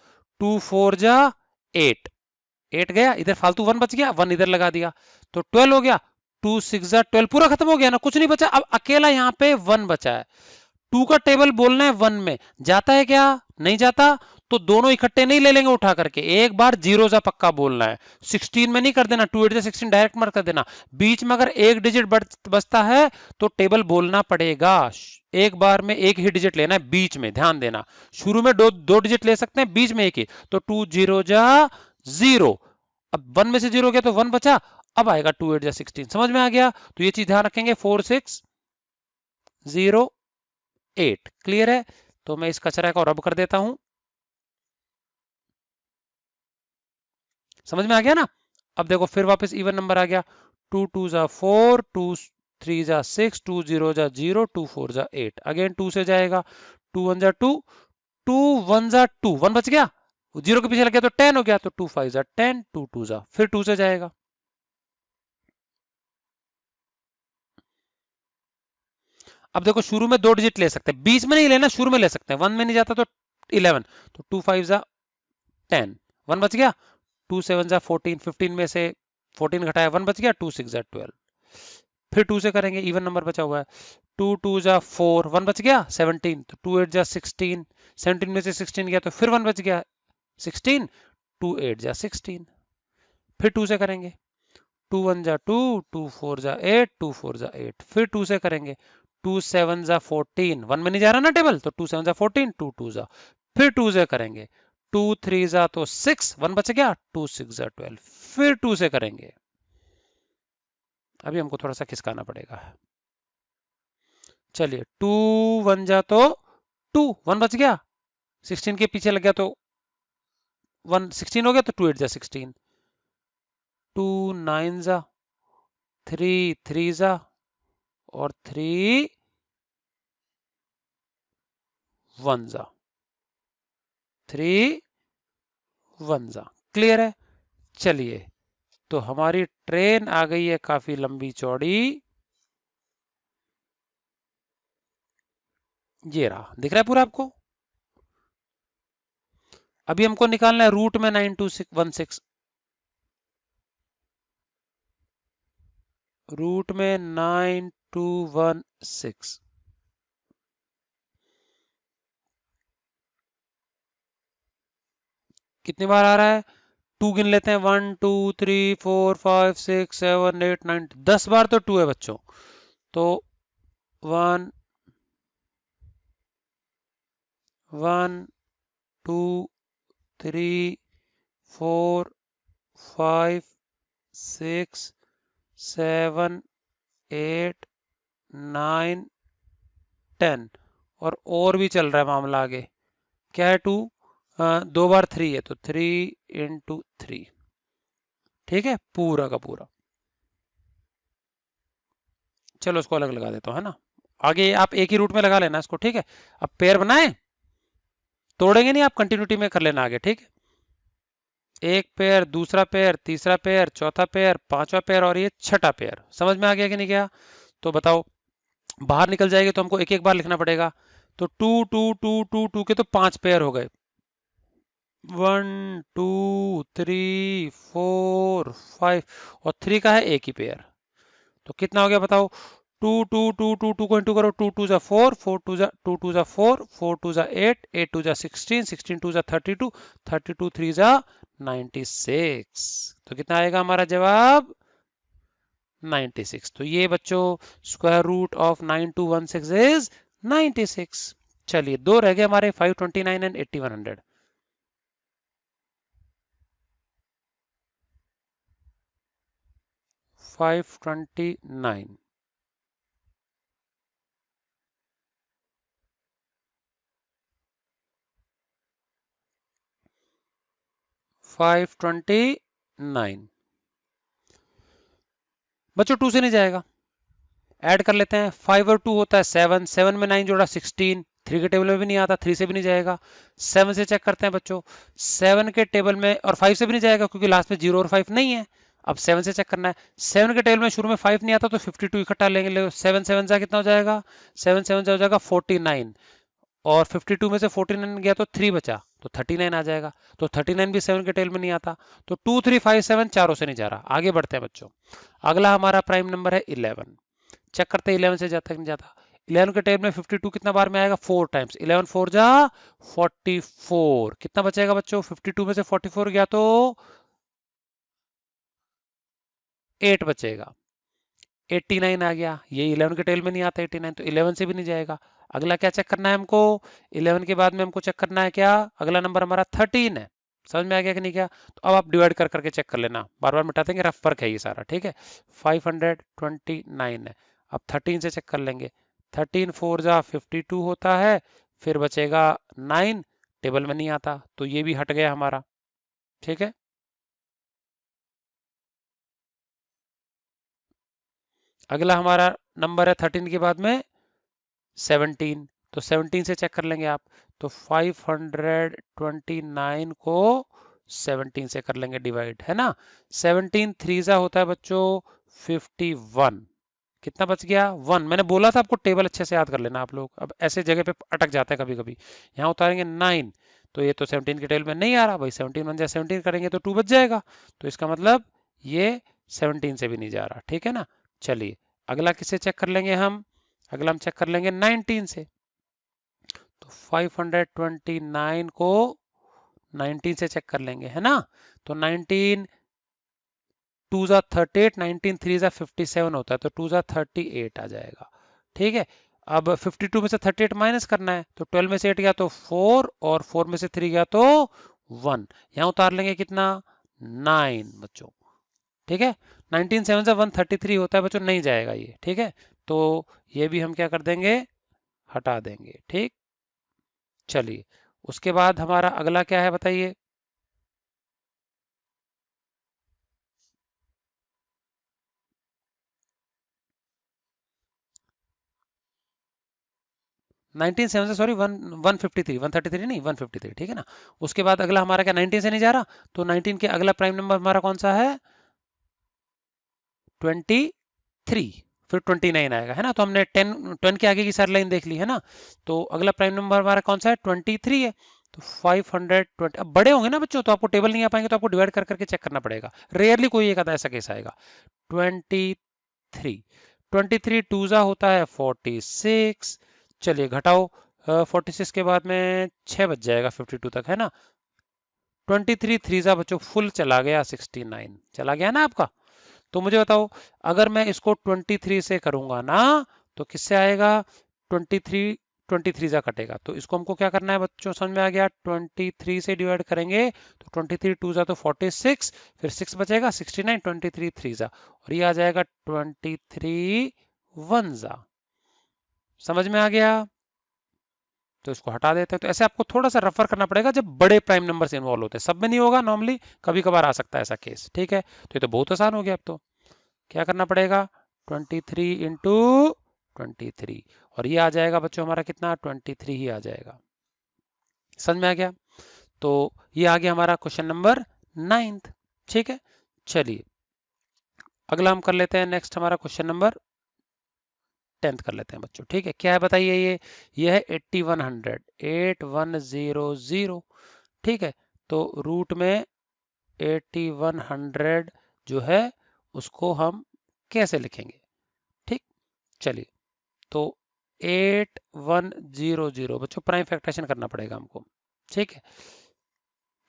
2 4 जा 8, 8 गया, इधर फालतू 1 बच गया, 1 इधर लगा दिया, तो 12 हो गया। 2 6 जा 12, पूरा खत्म हो गया ना, कुछ नहीं बचा, अब अकेला यहाँ पे 1 बचा है। 2 का टेबल बोलना है 1 में, जाता है क्या, नहीं जाता, तो दोनों इकट्ठे नहीं ले लेंगे उठा करके, एक बार 0 जा पक्का बोलना है। 16 में नहीं कर देना, 2 8 जा 16 डायरेक्ट मत कर देना, बीच में अगर एक डिजिट बचता है तो टेबल बोलना पड़ेगा। एक बार में एक ही डिजिट लेना है बीच में, ध्यान देना। शुरू में दो डिजिट ले सकते हैं, बीच में एक ही, तो 2 0 जा 0। अब 1 में से 0 गया तो 1 बचा, अब आएगा 2 8 जा 16। समझ में आ गया? तो ये चीज ध्यान रखेंगे, 4 6 0 8। क्लियर है? तो मैं इस कचरा को रब कर देता हूं, समझ में आ गया ना। अब देखो फिर वापस इवन नंबर आ गया, 2 2 जा 4, 2 3 जा 6, 2 0 जा 0, 2 4 जा 8। अगेन 2 से जाएगा, 2 1 जा 2, 2 1 जा 2, 1 बच गया, 0 के पीछे लग गया तो 10 हो गया, तो 2 5 जा 10, 2 2 जा, फिर 2 से जाएगा, अब देखो शुरू में 2 डिजिट ले सकते हैं, बीच में नहीं लेना, शुरू में ले सकते हैं। 1 में नहीं जाता तो 11, तो 2 5 जा 10, 1 बच गया। 2 7 जा 14, 15 में से 14 घटाया 1 बच गया। 2 6 जा 12, फिर 2 से करेंगे, इवन नंबर बचा हुआ है। 2 2 जा 4, 1 बच गया 17, तो 2 8 जा 16, 17 में से 16 गया तो फिर 1 बच गया 16, 2 8 जा 16, फिर 2 से करेंगे। 2 1 जा 2, 2 4 जा 8, 2 4 जा 8, फिर 2 से करेंगे। 2 7 जा 14, 1 में नहीं जा रहा ना टेबल, तो 2 7 जा 14, 2 2 जा, फिर 2 से करेंगे। 2 3 जा तो 6, 1 बच गया। 2 6 जा 12, फिर 2 से करेंगे। अभी हमको थोड़ा सा खिसकाना पड़ेगा। चलिए 2 1 जा तो 2, 1 बच गया। 16 के पीछे लग गया तो 1 16 हो गया, तो 2 8 जा 16, 2 9 जा 3 3 जा और 3 1 जा 3 1 जा। क्लियर है? चलिए, तो हमारी ट्रेन आ गई है काफी लंबी चौड़ी। ये रहा, दिख रहा है पूरा आपको? अभी हमको निकालना है रूट में 9216, रूट में 9216 कितनी बार आ रहा है? 2 गिन लेते हैं, 1 2 3 4 5 6 7 8 9, 10 बार तो 2 है बच्चों। तो 1 1 2 3 4 5 6 7 8 9 10, और भी चल रहा है मामला आगे। क्या है? 2 दो बार 3 है, तो 3 इंटू 3, ठीक है, पूरा का पूरा। चलो इसको अलग लगा देता हूँ, है ना। आगे आप एक ही रूट में लगा लेना इसको, ठीक है। अब पेयर बनाए, तोड़ेंगे नहीं, आप कंटिन्यूटी में कर लेना आगे, ठीक है। एक पेयर, दूसरा पेयर, तीसरा पेयर, चौथा पेयर, पांचवा पेयर और ये छठा पेयर। समझ में आ गया कि नहीं गया? तो बताओ, बाहर निकल जाएगी तो हमको एक एक बार लिखना पड़ेगा। तो 2 2 2 2 2 के तो 5 पेयर हो गए। 1 2 3 4 5, और 3 का है एक ही पेयर। तो कितना हो गया बताओ? 2 2 2 2 2 को इंटू करो। 2 2 जा 4, 4 2 जा 2 2 जा 4, 4 2 जा 8, 8 2 जा 16, 16 2 जा 32, 32 3 जा 96। तो कितना आएगा हमारा जवाब? 96। तो ये बच्चों स्क्वायर रूट ऑफ 9216 इज 96। चलिए, दो रह गए हमारे, 529 एंड 8100। 529, 529 बच्चों 2 से नहीं जाएगा, ऐड कर लेते हैं। 5 और 2 होता है 7, 7 में 9 जोड़ा 16, 3 के टेबल में भी नहीं आता, 3 से भी नहीं जाएगा। 7 से चेक करते हैं बच्चों, 7 के टेबल में, और 5 से भी नहीं जाएगा क्योंकि लास्ट में 0 और 5 नहीं है। अब 7 से चेक करना है। 7 के टेबल में शुरू में 5 नहीं आता तो 52 इकट्ठा लेंगे। 7 7 जा कितना हो जाएगा? 7 7 जा हो जाएगा 49, और 52 में से 49 गया तो 3 बचा, तो 39 आ जाएगा। तो 39 भी 7 के टेल में नहीं आता। तो 2 3 5 7 चारों से नहीं जा रहा। आगे बढ़ते हैं बच्चों। अगला हमारा प्राइम नंबर है 11। चेक करते हैं 11 से जाता है नहीं जाता। 11 के टेल में 52 कितना बार में आएगा? 4 टाइम्स। 11 4 जा 44, कितना बचेगा बच्चों? 52 में से 44 गया तो 8 बचेगा। 89 आ गया, ये 11 के टेल में नहीं आता 89, तो 11 से भी नहीं जाएगा। अगला क्या चेक करना है हमको? 11 के बाद में हमको चेक करना है क्या? अगला नंबर हमारा 13 है। समझ में आ गया कि नहीं? क्या? तो अब आप डिवाइड कर करके चेक कर लेना, बार बार मिटा देंगे, रफ वर्क है ये सारा, ठीक है। 529 है। अब 13 से चेक कर लेंगे। 13 4 जा 52 होता है, फिर बचेगा 9, टेबल में नहीं आता, तो ये भी हट गया हमारा, ठीक है। अगला हमारा नंबर है 13 के बाद में 17, तो 17 से चेक कर लेंगे आप। तो 529 को 17 से कर लेंगे डिवाइड, है ना। 17 3 जा होता है बच्चों 51, कितना बच गया 1। मैंने बोला था आपको टेबल अच्छे से याद कर लेना आप लोग, अब ऐसे जगह पे अटक जाता है कभी कभी। यहाँ उतारेंगे 9, तो ये तो 17 के टेबल में नहीं आ रहा भाई, 17 बन जाए, 17 करेंगे तो 2 बच जाएगा, तो इसका मतलब ये 17 से भी नहीं जा रहा, ठीक है ना। चलिए अगला किससे चेक कर लेंगे हम, अगला हम चेक कर लेंगे 19 से। तो 529 को 19 से चेक कर लेंगे, है ना। तो 19 2 जा 38, 19 3 जा 57 होता है, तो 2 जा 38 आ जाएगा, ठीक है। अब 52 में से 38 माइनस करना है, तो 12 में से 8 गया तो 4, और 4 में से 3 गया तो 1। यहाँ उतार लेंगे कितना 9 बच्चों, ठीक है। 19 7 से 133 होता है बच्चों, नहीं जाएगा ये, ठीक है। तो ये भी हम क्या कर देंगे, हटा देंगे, ठीक। चलिए उसके बाद हमारा अगला क्या है बताइए। 19 7 से सॉरी 153, 133 नहीं 153, ठीक है ना। उसके बाद अगला हमारा क्या 19 से नहीं जा रहा, तो 19 के अगला प्राइम नंबर हमारा कौन सा है 23, फिर 29 आएगा, है ना। तो हमने 10 के आगे की सारी लाइन देख ली है ना। तो अगला प्राइम नंबर हमारा कौन सा है 23 है। तो 520, अब बड़े होंगे ना बच्चों तो आपको टेबल नहीं आ पाएंगे, तो आपको डिवाइड कर करके चेक करना पड़ेगा, रेयरली कोई एक आधा ऐसा केस आएगा। 23, 23 टूजा होता है 46, चलिए घटाओ 46 के बाद में 6 बच जाएगा 52 तक, है ना। 23 थ्रीजा बच्चों फुल चला गया 69, चला गया ना आपका। तो मुझे बताओ अगर मैं इसको 23 से करूंगा ना, तो किससे आएगा 23, 23 जा कटेगा, तो इसको हमको क्या करना है बच्चों, समझ में आ गया। 23 से डिवाइड करेंगे तो 23 टू जा तो 46, फिर 6 बचेगा 69, 23 थ्री जा, और ये आ जाएगा 23 वन जा। समझ में आ गया। तो इसको हटा देते हैं। तो ऐसे आपको थोड़ा सा रेफर करना पड़ेगा जब बड़े प्राइम नंबर से इन्वॉल्व होते हैं, सब में नहीं होगा नॉर्मली, कभी कभार आ सकता है ऐसा केस, ठीक है। तो ये तो बहुत आसान हो गया। अब तो क्या करना पड़ेगा 23 इंटू 23, और ये आ जाएगा बच्चों हमारा कितना 23 ही आ जाएगा। समझ में आ गया। तो ये आ गया हमारा क्वेश्चन नंबर 9th, ठीक है। चलिए अगला हम कर लेते हैं, नेक्स्ट हमारा क्वेश्चन नंबर 10th कर लेते हैं बच्चों, ठीक है। क्या है बताइए, ये है 8100, 8100, ठीक है। तो रूट में 8100 जो है उसको हम कैसे लिखेंगे, ठीक। चलिए तो 8100 बच्चों प्राइम फैक्टराइजेशन करना पड़ेगा हमको, ठीक है।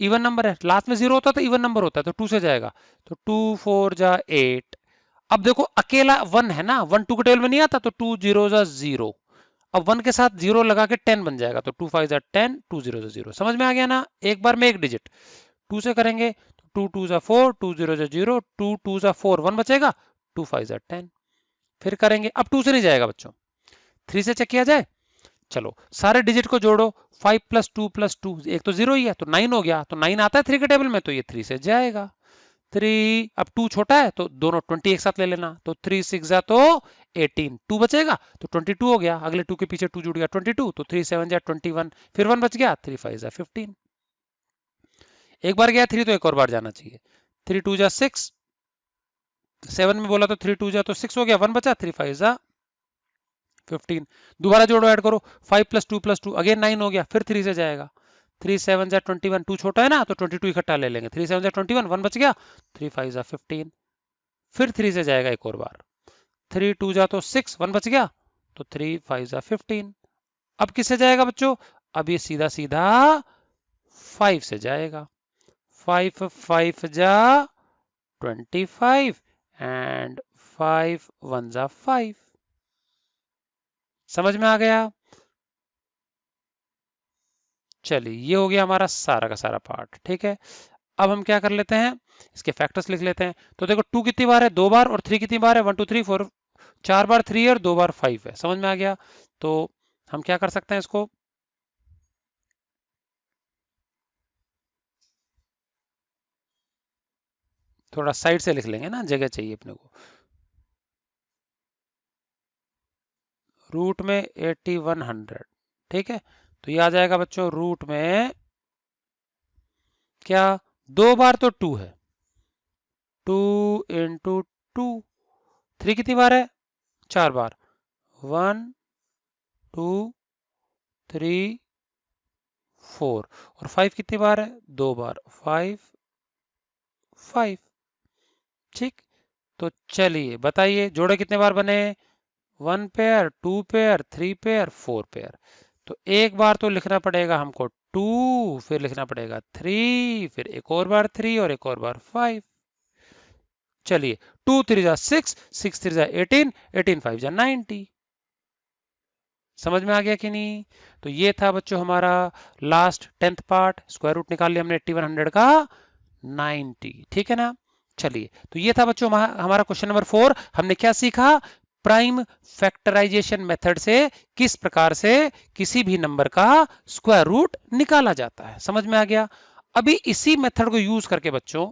इवन नंबर है, लास्ट में 0 होता है तो इवन नंबर होता है, तो 2 से जाएगा, तो 2 4 जा 8। अब देखो अकेला 1 है ना, 1 2 के टेबल में नहीं आता, तो 2 0 जा 0। अब 1 के साथ 0 लगा के 10 बन जाएगा, तो 2 5 जा 10, 2 0 जा 0। समझ में आ गया ना, एक बार में एक डिजिट। 2 से करेंगे तो 2 2 जा 4, 2 0 जा 0, 2 2 जा 4, 1 बचेगा, 2 5 जा 10। फिर करेंगे, अब 2 से नहीं जाएगा बच्चों, 3 से चेक किया जाए। चलो सारे डिजिट को जोड़ो, 5 प्लस 2 प्लस 2, एक तो 0 ही है तो 9 हो गया, तो 9 आता है 3 के टेबल में, तो ये 3 से जाएगा। 3, अब 2 छोटा है तो दोनों 20 एक साथ ले लेना, तो 3 6 जा तो 18, 2 बचेगा तो 22 हो गया, अगले 2 के पीछे 2 जुड़ गया 22, तो 3 7 जा 21, फिर 1 बच गया, 3 5 जा 15। एक बार गया 3 तो एक और बार जाना चाहिए, 3 2 जा 6, 7 में बोला तो 3 2 जा तो 6 हो गया, 1 बचा, 3 5 जा 15। दोबारा जोड़ो ऐड करो, 5 प्लस 2 अगेन 9 हो गया, फिर 3 से जाएगा, 3 7 जा 21, 2 छोटा है ना तो 22 इकट्ठा ले लेंगे, 3 7 जा 21, 1 बच गया, 3 5 जा 15, फिर 3 से जाएगा एक और बार, 3 2 जा तो 6, 1 बच गया, तो 3 5 जा 15। अब किससे जाएगा बच्चों, अब ये सीधा सीधा 5 से जाएगा, 5 5 जा 25, एंड 5 1 जा 5। समझ में आ गया। चलिए ये हो गया हमारा सारा का सारा पार्ट, ठीक है। अब हम क्या कर लेते हैं, इसके फैक्टर्स लिख लेते हैं। तो देखो 2 कितनी बार है, 2 बार, और 3 कितनी बार है, 1 2 3 4, 4 बार 3 है और 2 बार 5 है। समझ में आ गया। तो हम क्या कर सकते हैं, इसको थोड़ा साइड से लिख लेंगे ना, जगह चाहिए अपने को। रूट में 8100, ठीक है। तो ये आ जाएगा बच्चों रूट में क्या, 2 बार तो 2 है, 2 इंटू 2, 3 कितनी बार है, 4 बार, 1 2 3 4, और 5 कितनी बार है, 2 बार, 5 5। ठीक, तो चलिए बताइए जोड़े कितने बार बने, 1 पेयर, 2 पेयर, 3 पेयर, 4 पेयर। तो एक बार तो लिखना पड़ेगा हमको 2, फिर लिखना पड़ेगा 3, फिर एक और बार 3 और एक और बार 5। चलिए 2 3 जा 6, 6 3 जा 18, 18 5 जा 90। समझ में आ गया कि नहीं। तो ये था बच्चों हमारा last 10th part, square root निकाल लिया हमने 8100 का 90। ठीक है ना। चलिए तो ये था बच्चों हमारा क्वेश्चन नंबर 4। हमने क्या सीखा, प्राइम फैक्टराइजेशन मेथड से किस प्रकार से किसी भी नंबर का स्क्वायर रूट निकाला जाता है। समझ में आ गया। अभी इसी मेथड को यूज करके बच्चों,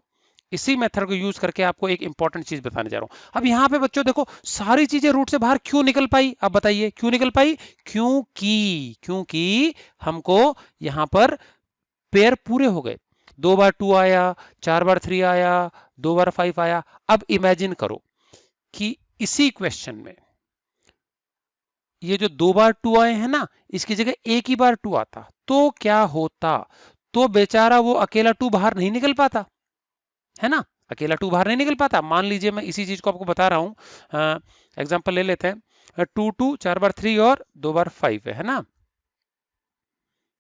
इसी मेथड को यूज करके आपको एक इंपॉर्टेंट चीज बताने जा रहा हूं। अब यहां पे बच्चों देखो सारी चीजें रूट से बाहर क्यों निकल पाई, अब बताइए क्यों निकल पाई। क्योंकि हमको यहां पर पेयर पूरे हो गए, 2 बार 2 आया, 4 बार 3 आया, 2 बार 5 आया। अब इमेजिन करो कि इसी क्वेश्चन में ये जो 2 बार 2 आए हैं ना, इसकी जगह एक ही बार 2 आता तो क्या होता। तो बेचारा वो अकेला 2 बाहर नहीं निकल पाता, है ना, अकेला 2 बाहर नहीं निकल पाता। मान लीजिए मैं इसी चीज को आपको बता रहा हूं, एग्जांपल ले लेते हैं, 2 2 4 बार 3 और 2 बार 5 है ना।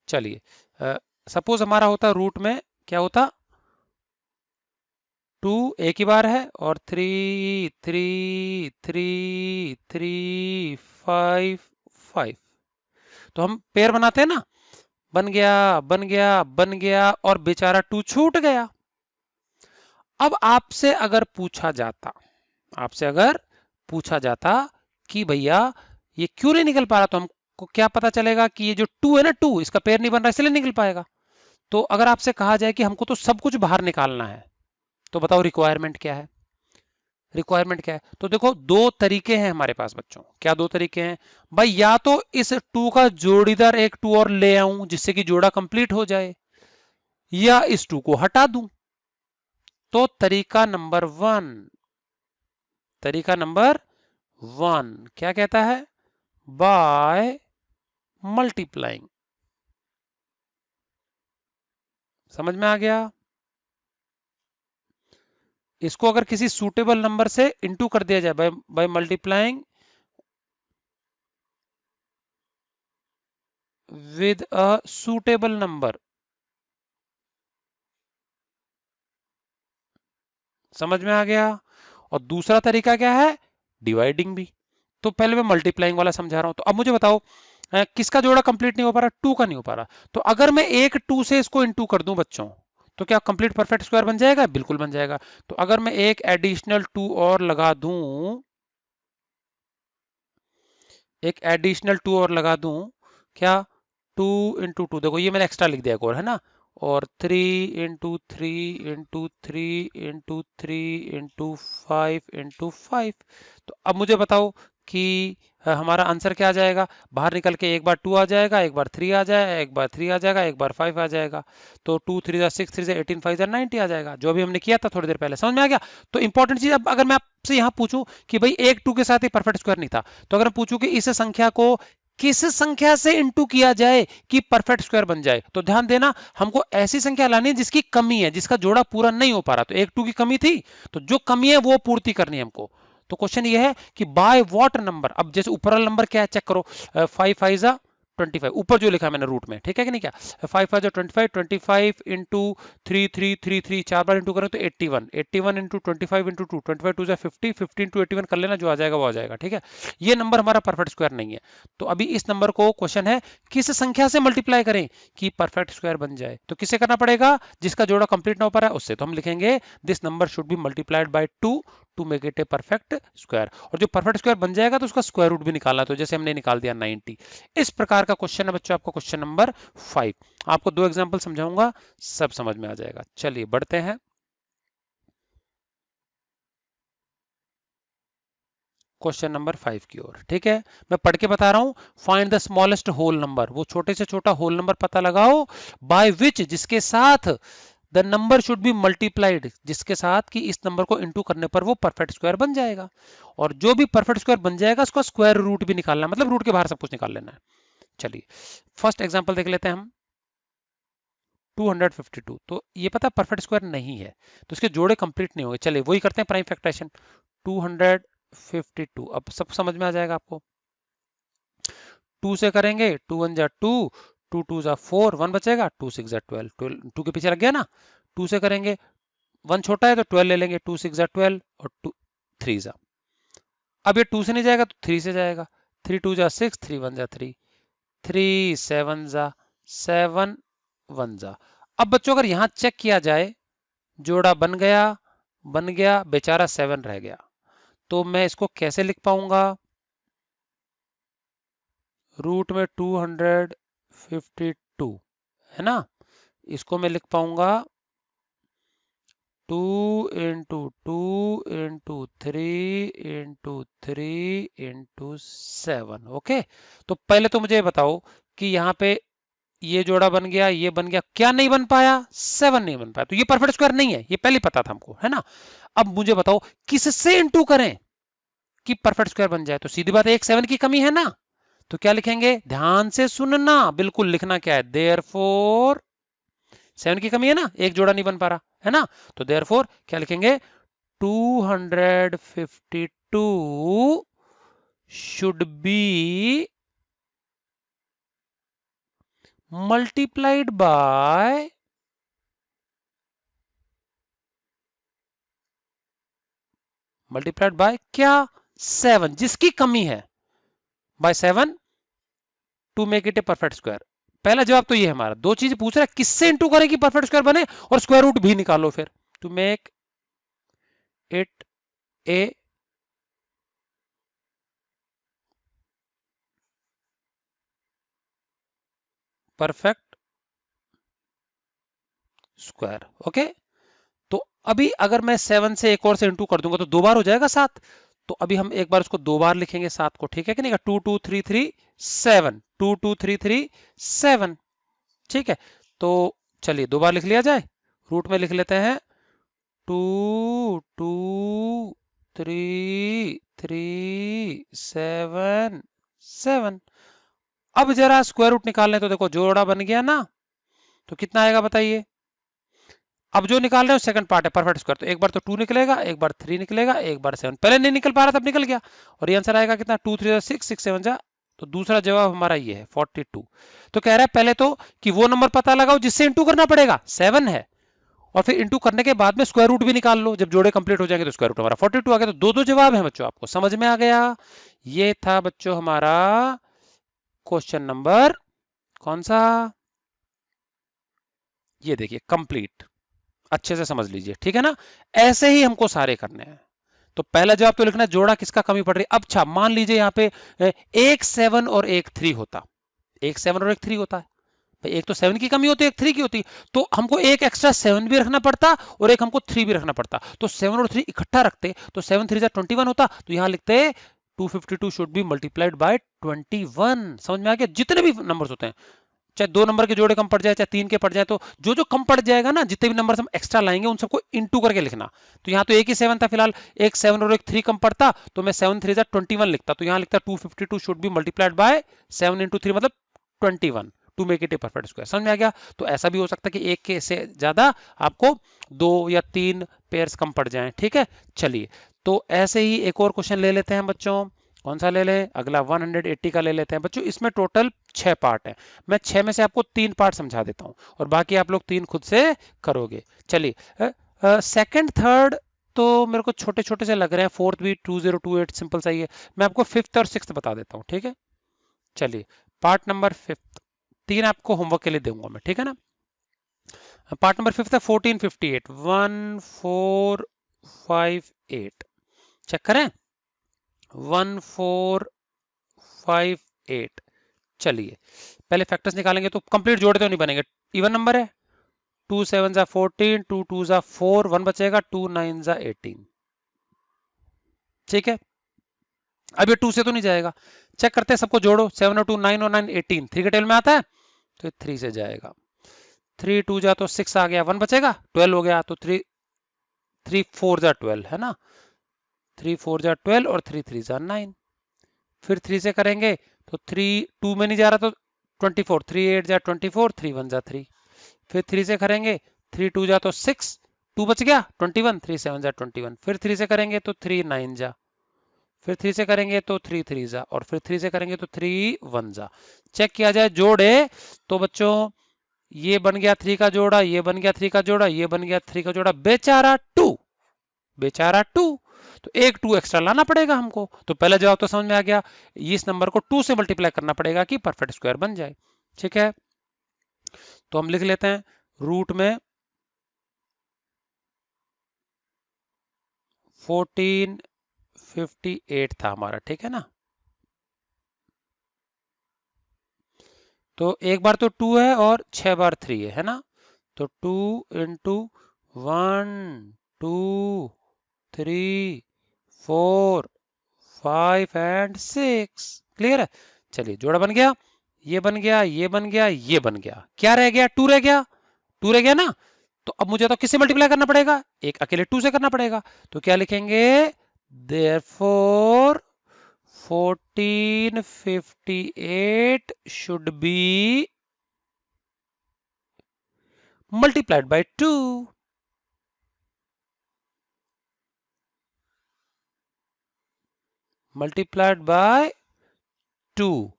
चलिए सपोज हमारा होता रूट में क्या होता, 2 एक ही बार है और 3 3 3 3 5 5। तो हम पेयर बनाते हैं ना, बन गया बन गया बन गया, और बेचारा 2 छूट गया। अब आपसे अगर पूछा जाता कि भैया ये क्यों नहीं निकल पा रहा, तो हमको क्या पता चलेगा कि ये जो 2 है ना, 2 इसका पेयर नहीं बन रहा इसलिए निकल पाएगा। तो अगर आपसे कहा जाए कि हमको तो सब कुछ बाहर निकालना है, तो बताओ रिक्वायरमेंट क्या है। रिक्वायरमेंट क्या है, तो देखो दो तरीके हैं हमारे पास बच्चों। क्या दो तरीके हैं भाई, या तो इस 2 का जोड़ीदार एक 2 और ले आऊं जिससे कि जोड़ा कंप्लीट हो जाए, या इस 2 को हटा दूं। तो तरीका नंबर 1 क्या कहता है, बाय मल्टीप्लाइंग। समझ में आ गया। इसको अगर किसी सूटेबल नंबर से इंटू कर दिया जाए by multiplying with a suitable number. समझ में आ गया। और दूसरा तरीका क्या है, डिवाइडिंग भी। तो पहले मैं मल्टीप्लाइंग वाला समझा रहा हूं। तो अब मुझे बताओ किसका जोड़ा कंप्लीट नहीं हो पा रहा, 2 का नहीं हो पा रहा। तो अगर मैं एक 2 से इसको इंटू कर दूं बच्चों, तो क्या कंप्लीट परफेक्ट स्क्वायर बन जाएगा, बिल्कुल बन जाएगा। तो अगर मैं एक एडिशनल 2 और लगा दूं, एक एडिशनल 2 और लगा दूं, क्या 2 इंटू 2, देखो ये मैंने एक्स्ट्रा लिख दिया एक और, है ना, और 3 into 3 into 3 into 3 into 5 into 5। तो अब मुझे बताओ कि हमारा आंसर क्या आ जाएगा। बाहर निकल के एक बार 2 आ जाएगा, एक बार 3 आ जाएगा, एक बार 3 आ जाएगा, एक बार 5 आ जाएगा। तो 2 3 जा 6, 3 जा 18, 5 जा 90 आ जाएगा, जो अभी हमने किया था थोड़ी देर पहले। समझ में आ गया। तो इंपॉर्टेंट चीज, अब अगर मैं आपसे यहाँ पूछूं कि भाई एक 2 के साथ ही परफेक्ट स्क्वायर नहीं था, तो अगर पूछूं कि इस संख्या को किस संख्या से इंटू किया जाए कि परफेक्ट स्क्वायर बन जाए, तो ध्यान देना हमको ऐसी संख्या लानी है जिसकी कमी है, जिसका जोड़ा पूरा नहीं हो पा रहा। तो एक 2 की कमी थी, तो जो कमी है वो पूर्ति करनी है हमको। तो क्वेश्चन ये है कि बाय व्हाट नंबर। अब जैसे ऊपर वाला नंबर क्या है चेक करो, 5 5 जा 25, ऊपर जो लिखा है मैंने रूट में, ठीक है कि नहीं, क्या 5 5 जा 25, 25 इंटू 3 3 3 3, 4 बार इंटू करें तो 81, 81 इंटू 25 इंटू 2, 25 2 जा 50, 50 इंटू 81 कर लेना, जो आ जाएगा वो आ जाएगा। ठीक है, ये नंबर हमारा परफेक्ट स्क्वायर नहीं है। तो अभी इस नंबर को क्वेश्चन है किस संख्या से मल्टीप्लाई करें कि परफेक्ट स्क्वायर बन जाए। तो किसे करना पड़ेगा, जिसका जोड़ा कंप्लीट ना हो पा रहा है उससे। तो हम लिखेंगे this number should be multiplied by 2 to make it a perfect square. और जो परफेक्ट स्क्वायर बन जाएगा तो उसका स्क्वायर रूट भी निकालना, तो जैसे हमने निकाल दिया 90। इस प्रकार का क्वेश्चन है बच्चों आपका क्वेश्चन नंबर 5। आपको 2 एग्जांपल समझाऊंगा, सब समझ में आ जाएगा। चलिए बढ़ते हैं क्वेश्चन नंबर 5 की ओर। ठीक है, मैं पढ़ के बता रहा हूं। Find the smallest whole number, वो छोटे से छोटा होल नंबर पता लगाओ, बाय विच जिसके साथ the number should be multiplied, जिसके साथ कि इस नंबर को इंटू करने पर वो परफेक्ट स्क्वायर बन जाएगा। और जो भी परफेक्ट स्क्वायर बन जाएगा उसका स्क्वायर रूट भी निकालना है, मतलब रूट के बाहर सब कुछ निकाल लेना है। चलिए फर्स्ट एग्जांपल देख लेते हैं हम। 252, तो ये पता परफेक्ट स्क्वायर नहीं है, तो इसके जोड़े कंप्लीट नहीं होंगे। चलिए वही करते हैं प्राइम फैक्टराइजेशन। 252, अब सब समझ में आ जाएगा आपको। 2 से करेंगे, 2 1 जा 2, 2 2 जा 4, 1 बचेगा, 2 6 जा 12, 12 2 के पीछे लग गया ना। 2 से करेंगे, 1 छोटा है तो 12 ले लेंगे, 2 6 जा 12 और 2 3 जा। अब ये 2 से नहीं जाएगा तो 3 से जाएगा, 3 2 जा 6, 3 1 जा 3, 3 7 जा 7 1 जा। अब बच्चों अगर यहां चेक किया जाए, जोड़ा बन गया, बेचारा 7 रह गया, तो मैं इसको कैसे लिख पाऊंगा? रूट में 252 है ना, इसको मैं लिख पाऊंगा 2 into 2 into 3 into 3 into 7। Okay, तो पहले तो मुझे बताओ कि यहाँ पे ये जोड़ा बन गया, ये बन गया, क्या नहीं बन पाया? 7 नहीं बन पाया, तो ये परफेक्ट स्क्वायर नहीं है, ये पहले पता था हमको, है ना। अब मुझे बताओ किससे इंटू करें कि परफेक्ट स्क्वायर बन जाए? तो सीधी बात है, एक 7 की कमी है ना, तो क्या लिखेंगे? ध्यान से सुनना, बिल्कुल लिखना क्या है, देयरफॉर 7 की कमी है ना, एक जोड़ा नहीं बन पा रहा है ना, तो देयरफॉर क्या लिखेंगे? 252 should be multiplied by क्या? 7, जिसकी कमी है, by 7 to make it a perfect square. पहला जवाब तो ये है हमारा। दो चीज पूछ रहा है, किससे इंटू करें कि परफेक्ट स्क्वायर बने, और स्क्वायर रूट भी निकालो फिर, to make it a perfect square. Okay, तो अभी अगर मैं 7 से एक और से इंटू कर दूंगा तो 2 बार हो जाएगा 7, तो अभी हम एक बार उसको 2 बार लिखेंगे 7 को, ठीक है कि नहीं? 2 2 3 3 7, 2 2 3 3 7, ठीक है। तो चलिए 2 बार लिख लिया जाए, रूट में लिख लेते हैं 2 2 3 3 7 7। अब जरा स्क्वायर रूट निकाल लें, तो देखो जोड़ा बन गया ना, तो कितना आएगा बताइए? अब जो निकाल रहे हो सेकंड पार्ट है परफेक्ट स्क्वायर, तो एक बार तो 2 निकलेगा, एक बार 3 निकलेगा, एक बार 7, पहले नहीं निकल पा रहा तब निकल गया, और ये आंसर आएगा कितना? 2 3 6 6 7 जा, तो दूसरा जवाब हमारा ये है 42। तो कह रहा है पहले तो कि वो नंबर पता लगाओ जिससे इंटू करना पड़ेगा, 7 है, और फिर इंटू करने के बाद में स्क्वायर रूट भी निकाल लो, जब जोड़े कंप्लीट हो जाएंगे तो स्क्वायर रूट हमारा 42 आ गया। तो दो दो जवाब है बच्चों, आपको समझ में आ गया? ये था बच्चों हमारा क्वेश्चन नंबर कौन सा? ये देखिए कंप्लीट, अच्छे से समझ लीजिए, ठीक है ना। ऐसे ही हमको सारे करने हैं। तो पहला जवाब तो लिखना जोड़ा किसका कमी पड़ रही है। अब अच्छा मान लीजिए यहाँ पे एक 7 और एक 3 होता, एक 7 और एक 3 होता है, भाई एक तो 7 की कमी होती है, एक 3 की होती है, तो हमको एक एक्स्ट्रा 7 भी रखना पड़ता और एक हमको 3 भी रखना पड़ता, तो 7 और 3 इकट्ठा रखते तो 7 3 21 होता, तो यहां लिखते 252 शुड बी मल्टीप्लाइड बाय 21। समझ में आ गया? जितने भी नंबर्स होते हैं, चाहे 2 नंबर के जोड़े कम पड़ जाए, चाहे 3 के पड़ जाए, तो जो जो कम पड़ जाएगा ना, जितने भी नंबर हम एक्स्ट्रा लाएंगे उन सबको इंटू करके लिखना। तो यहाँ तो एक ही 7 था फिलहाल, एक 7 और एक 3 कम पड़ता, तो मैं 7 3 21 लिखता, तो यहाँ लिखता 252 should be multiplied by 7 into 3 मतलब 21 to make it a perfect square. समझ में आ गया? तो ऐसा भी हो सकता है कि एक के से ज्यादा आपको 2 या 3 पेयर्स कम पड़ जाएं, ठीक है। चलिए तो ऐसे ही एक और क्वेश्चन ले लेते हैं बच्चों। कौन सा ले लें? अगला 180 का ले लेते हैं बच्चों। इसमें टोटल 6 पार्ट है, मैं 6 में से आपको 3 पार्ट समझा देता हूं और बाकी आप लोग 3 खुद से करोगे। चलिए सेकंड थर्ड तो मेरे को छोटे छोटे से लग रहे हैं, फोर्थ भी 2028 सिंपल सा ही है, मैं आपको फिफ्थ और सिक्स्थ बता देता हूँ, ठीक है। चलिए पार्ट नंबर फिफ्थ, 3 आपको होमवर्क के लिए दूंगा मैं, ठीक है ना। पार्ट नंबर फिफ्थ है 1458, 1458, चेक करें 1458। चलिए पहले फैक्टर्स निकालेंगे, तो कंप्लीट जोड़े तो नहीं बनेंगे, इवन नंबर है, 2 7 जा 14, 2 2 जा 4, 1 बचेगा, 2 9 जा 18, ठीक है। अब ये 2 से तो नहीं जाएगा, चेक करते हैं, सबको जोड़ो, 7 और 2 9 और 9 18, 3 के टेबल में आता है तो ये 3 से जाएगा। 3 2 जा तो 6 आ गया, 1 बचेगा, 12 हो गया, तो 3 3 4 जा 12 है ना, 3 4 जा 12 और 3 3 जा 9। फिर 3 से करेंगे तो 3 2 में नहीं जा रहा तो 24, 3 8 जा 24, 3 1 जा 3। फिर 3 से करेंगे 3 2 जा तो 6, 2 बच गया 21, 3 7 जा 21। फिर 3 से करेंगे तो 3 9 जा, फिर 3 से करेंगे तो 3 3 जा, और फिर 3 से करेंगे तो 3 1 जा। चेक किया जाए जोड़े तो बच्चों ये बन गया 3 का जोड़ा, ये बन गया 3 का जोड़ा, ये बन गया 3 का जोड़ा, बेचारा 2, बेचारा 2। तो एक 2 एक्स्ट्रा लाना पड़ेगा हमको। तो पहला जवाब तो समझ में आ गया, इस नंबर को 2 से मल्टीप्लाई करना पड़ेगा कि परफेक्ट स्क्वायर बन जाए। ठीक है, तो हम लिख लेते हैं रूट में 1458 था हमारा, ठीक है ना। तो एक बार तो 2 है और 6 बार 3 है ना, तो 2 इंटू 1 2 3 4 5 एंड 6। क्लियर है, चलिए जोड़ा बन गया, ये बन गया, ये बन गया, ये बन गया, क्या रह गया, 2 रह गया, 2 रह गया ना। तो अब मुझे तो किससे मल्टीप्लाई करना पड़ेगा, एक अकेले 2 से करना पड़ेगा। तो क्या लिखेंगे, therefore 1458 should be multiplied by 2। multiplied by 2,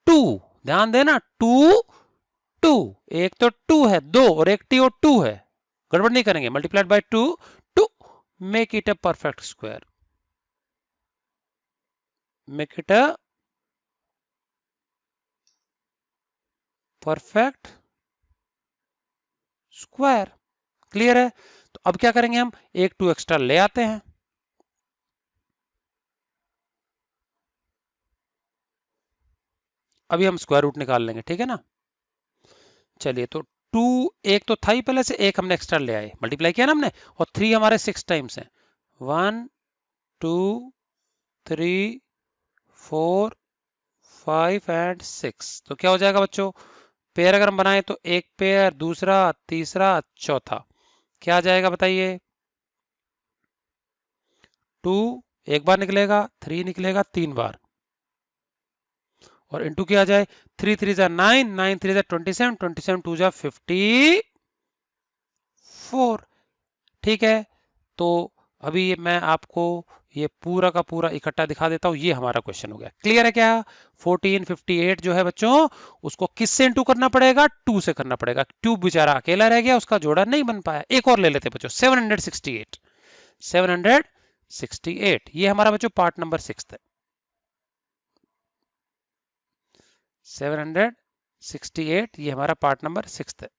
2 ध्यान देना, 2 2, एक तो 2 है 2 और एक टी और 2 है, गड़बड़ नहीं करेंगे, multiplied by 2 to make it a perfect square, make it a perfect square. Clear है, तो अब क्या करेंगे, हम एक 2 एक्स्ट्रा ले आते हैं, अभी हम स्क्वायर रूट निकाल लेंगे, ठीक है ना। चलिए, तो 2 एक तो था ही पहले से, एक हमने एक्स्ट्रा ले आए, मल्टीप्लाई किया ना हमने, और 3 हमारे 6 टाइम्स हैं, 1 2 3 4 5 एंड 6। तो क्या हो जाएगा बच्चों, पेयर अगर हम बनाए तो एक पेयर, दूसरा, तीसरा, चौथा, क्या आ जाएगा बताइए, 2 एक बार निकलेगा, 3 निकलेगा 3 बार, और इनटू किया जाए, 3 3 जा 9, 9 3 जा 27, 27 2 जा 54। ठीक है, तो अभी मैं आपको ये पूरा का पूरा इकट्ठा दिखा देता हूं, ये हमारा क्वेश्चन हो गया। क्लियर है क्या, 1458 जो है बच्चों, उसको किससे इंटू करना पड़ेगा, 2 से करना पड़ेगा, 2 बेचारा अकेला रह गया, उसका जोड़ा नहीं बन पाया। एक और ले लेते बच्चों, 768, 768, ये हमारा बच्चों पार्ट नंबर 6 है, 768 ये हमारा पार्ट नंबर 6 है,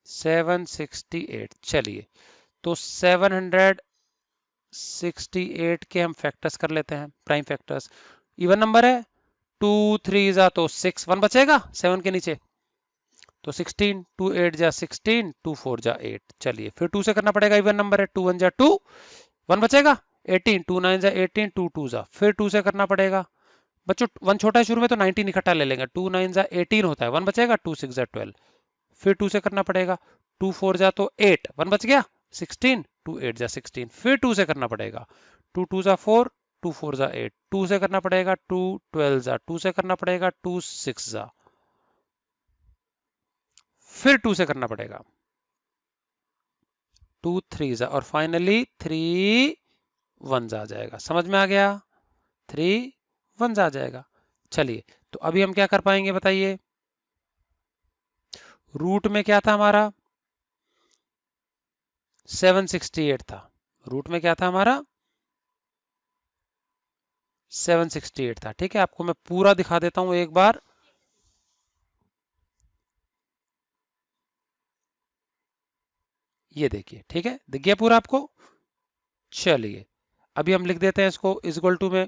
768। चलिए, तो 768 के हम फैक्टर्स कर लेते हैं, प्राइम फैक्टर्स, इवन नंबर है, 2 3 जा तो 6, 1 बचेगा 7 के नीचे, तो 16, 2 8 जा 16, 2 4 जा 8। चलिए, फिर 2 से करना पड़ेगा, इवन नंबर है, 2 1 जा 2, 1 बचेगा 18, 2 9 जा 18, 2 2 जा, फिर 2 से करना पड़ेगा बच्चों, 1 छोटा है शुरू में तो 19 इकट्ठा ले लेंगे, 2 9 जा 18 होता है, 1 बचेगा, 2 6 जा 12, फिर 2 से करना पड़ेगा, 2 4 जा तो 8, 1 बच गया 16, 2 8 जा 16, फिर 2 से करना पड़ेगा, 2 2 जा 4, 2 4 जा 8, 2 से करना पड़ेगा, 2 12 जा, 2 से करना पड़ेगा, 2 6 जा, फिर 2 से करना पड़ेगा, 2 3 जा, और फाइनली 3 1 जा आ जाएगा। समझ में आ गया, 3 1 जा आ जाएगा। चलिए, तो अभी हम क्या कर पाएंगे बताइए, रूट में क्या था हमारा, 768 था, रूट में क्या था हमारा, 768 था। ठीक है, आपको मैं पूरा दिखा देता हूं एक बार, ये देखिए, ठीक है, दिख गया पूरा आपको। चलिए, अभी हम लिख देते हैं इसको इज इक्वल टू में,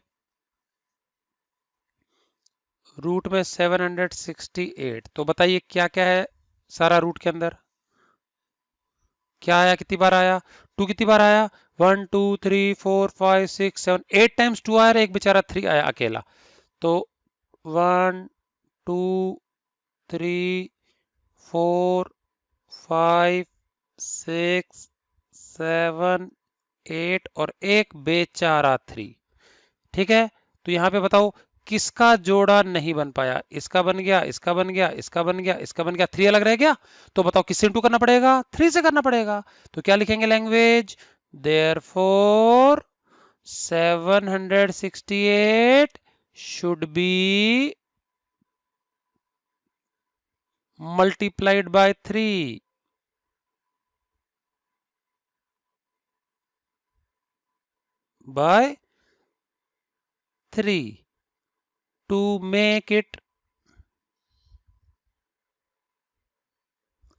रूट में 768, तो बताइए क्या क्या है सारा रूट के अंदर, क्या आया, कितनी बार आया, 2 कितनी बार आया, 1 2 3 4 5 6 7 8 टाइम्स 2 आया, एक बेचारा 3 आया अकेला, तो 1 2 3 4 5 6 7 8 और एक बेचारा 3। ठीक है, तो यहां पे बताओ किसका जोड़ा नहीं बन पाया। इसका बन गया, इसका बन गया, इसका बन गया, इसका बन गया, 3 अलग रह गया। तो बताओ किससे इंटू करना पड़ेगा, 3 से करना पड़ेगा। तो क्या लिखेंगे language, therefore 768 should be multiplied by 3 by 3 to make it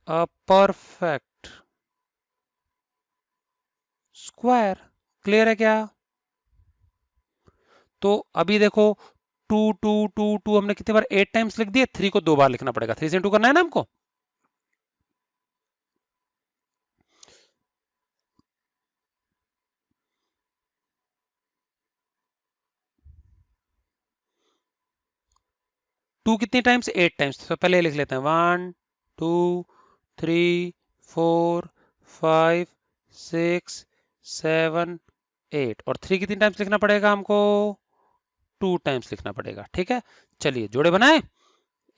a perfect square। Clear है क्या? तो अभी देखो 2 हमने कितने बार 8 टाइम्स लिख दिए, 3 को 2 बार लिखना पड़ेगा, 3 से इंटू करना है ना हमको। टू कितनी टाइम्स, 8 टाइम्स। तो पहले लिख लेते हैं 1 2 3 4 5 6 7 8 और 3 कितनी टाइम्स लिखना पड़ेगा हमको, 2 टाइम्स लिखना पड़ेगा। ठीक है, चलिए जोड़े बनाए,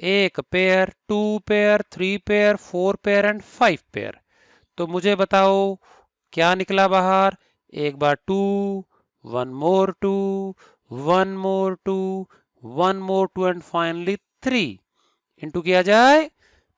एक pair, 2 pair, 3 pair, 4 pair and 5 pair. तो मुझे बताओ क्या निकला बाहर, एक बार 2, 1 मोर 2, 1 मोर 2, 1 मोर 2 एंड फाइनली 3 इंटू किया जाए,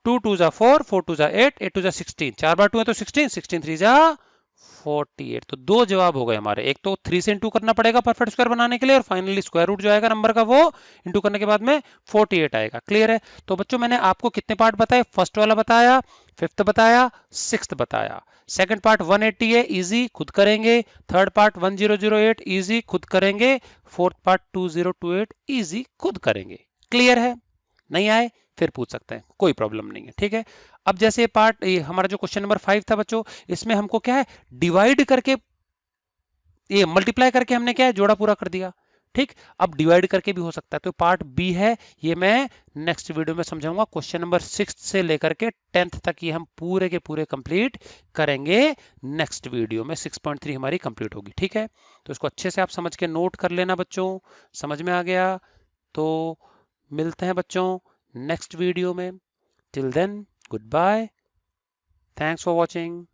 2 2 जा 4, 4 2 जा 8, 8 2 जा 16, 4 बार 2 है तो 16, 16 3 जा 48। तो दो जवाब हो गए हमारे, एक तो 3 से इंटू करना पड़ेगा परफेक्ट स्क्वायर बनाने के लिए, और फाइनली स्क्वायर रूट जो आएगा नंबर का वो इंटू करने के बाद में 48 आएगा। क्लियर है? तो बच्चों मैंने आपको कितने पार्ट बताए, फर्स्ट वाला बताया, फिफ्थ बताया, सिक्स्थ बताया, सेकंड पार्ट 180 है, इजी खुद करेंगे, थर्ड पार्ट 1008 इजी खुद करेंगे, फोर्थ पार्ट 2028 इजी खुद करेंगे। क्लियर है? नहीं आए फिर पूछ सकते हैं, कोई प्रॉब्लम नहीं है। ठीक है, अब जैसे पार्ट हमारा जो क्वेश्चन नंबर 5 था बच्चों, इसमें हमको क्या है, डिवाइड करके, ये मल्टीप्लाई करके हमने क्या है, जोड़ा पूरा कर दिया। ठीक, अब डिवाइड करके भी हो सकता है, तो पार्ट बी है, ये मैं नेक्स्ट वीडियो में समझाऊंगा। क्वेश्चन नंबर 6 से लेकर के 10th तक ये हम पूरे के पूरे कंप्लीट करेंगे नेक्स्ट वीडियो में। 6.3 हमारी कंप्लीट होगी। ठीक है, तो इसको अच्छे से आप समझ के नोट कर लेना बच्चों। समझ में आ गया तो मिलते हैं बच्चों नेक्स्ट वीडियो में। Till then goodbye, thanks for watching.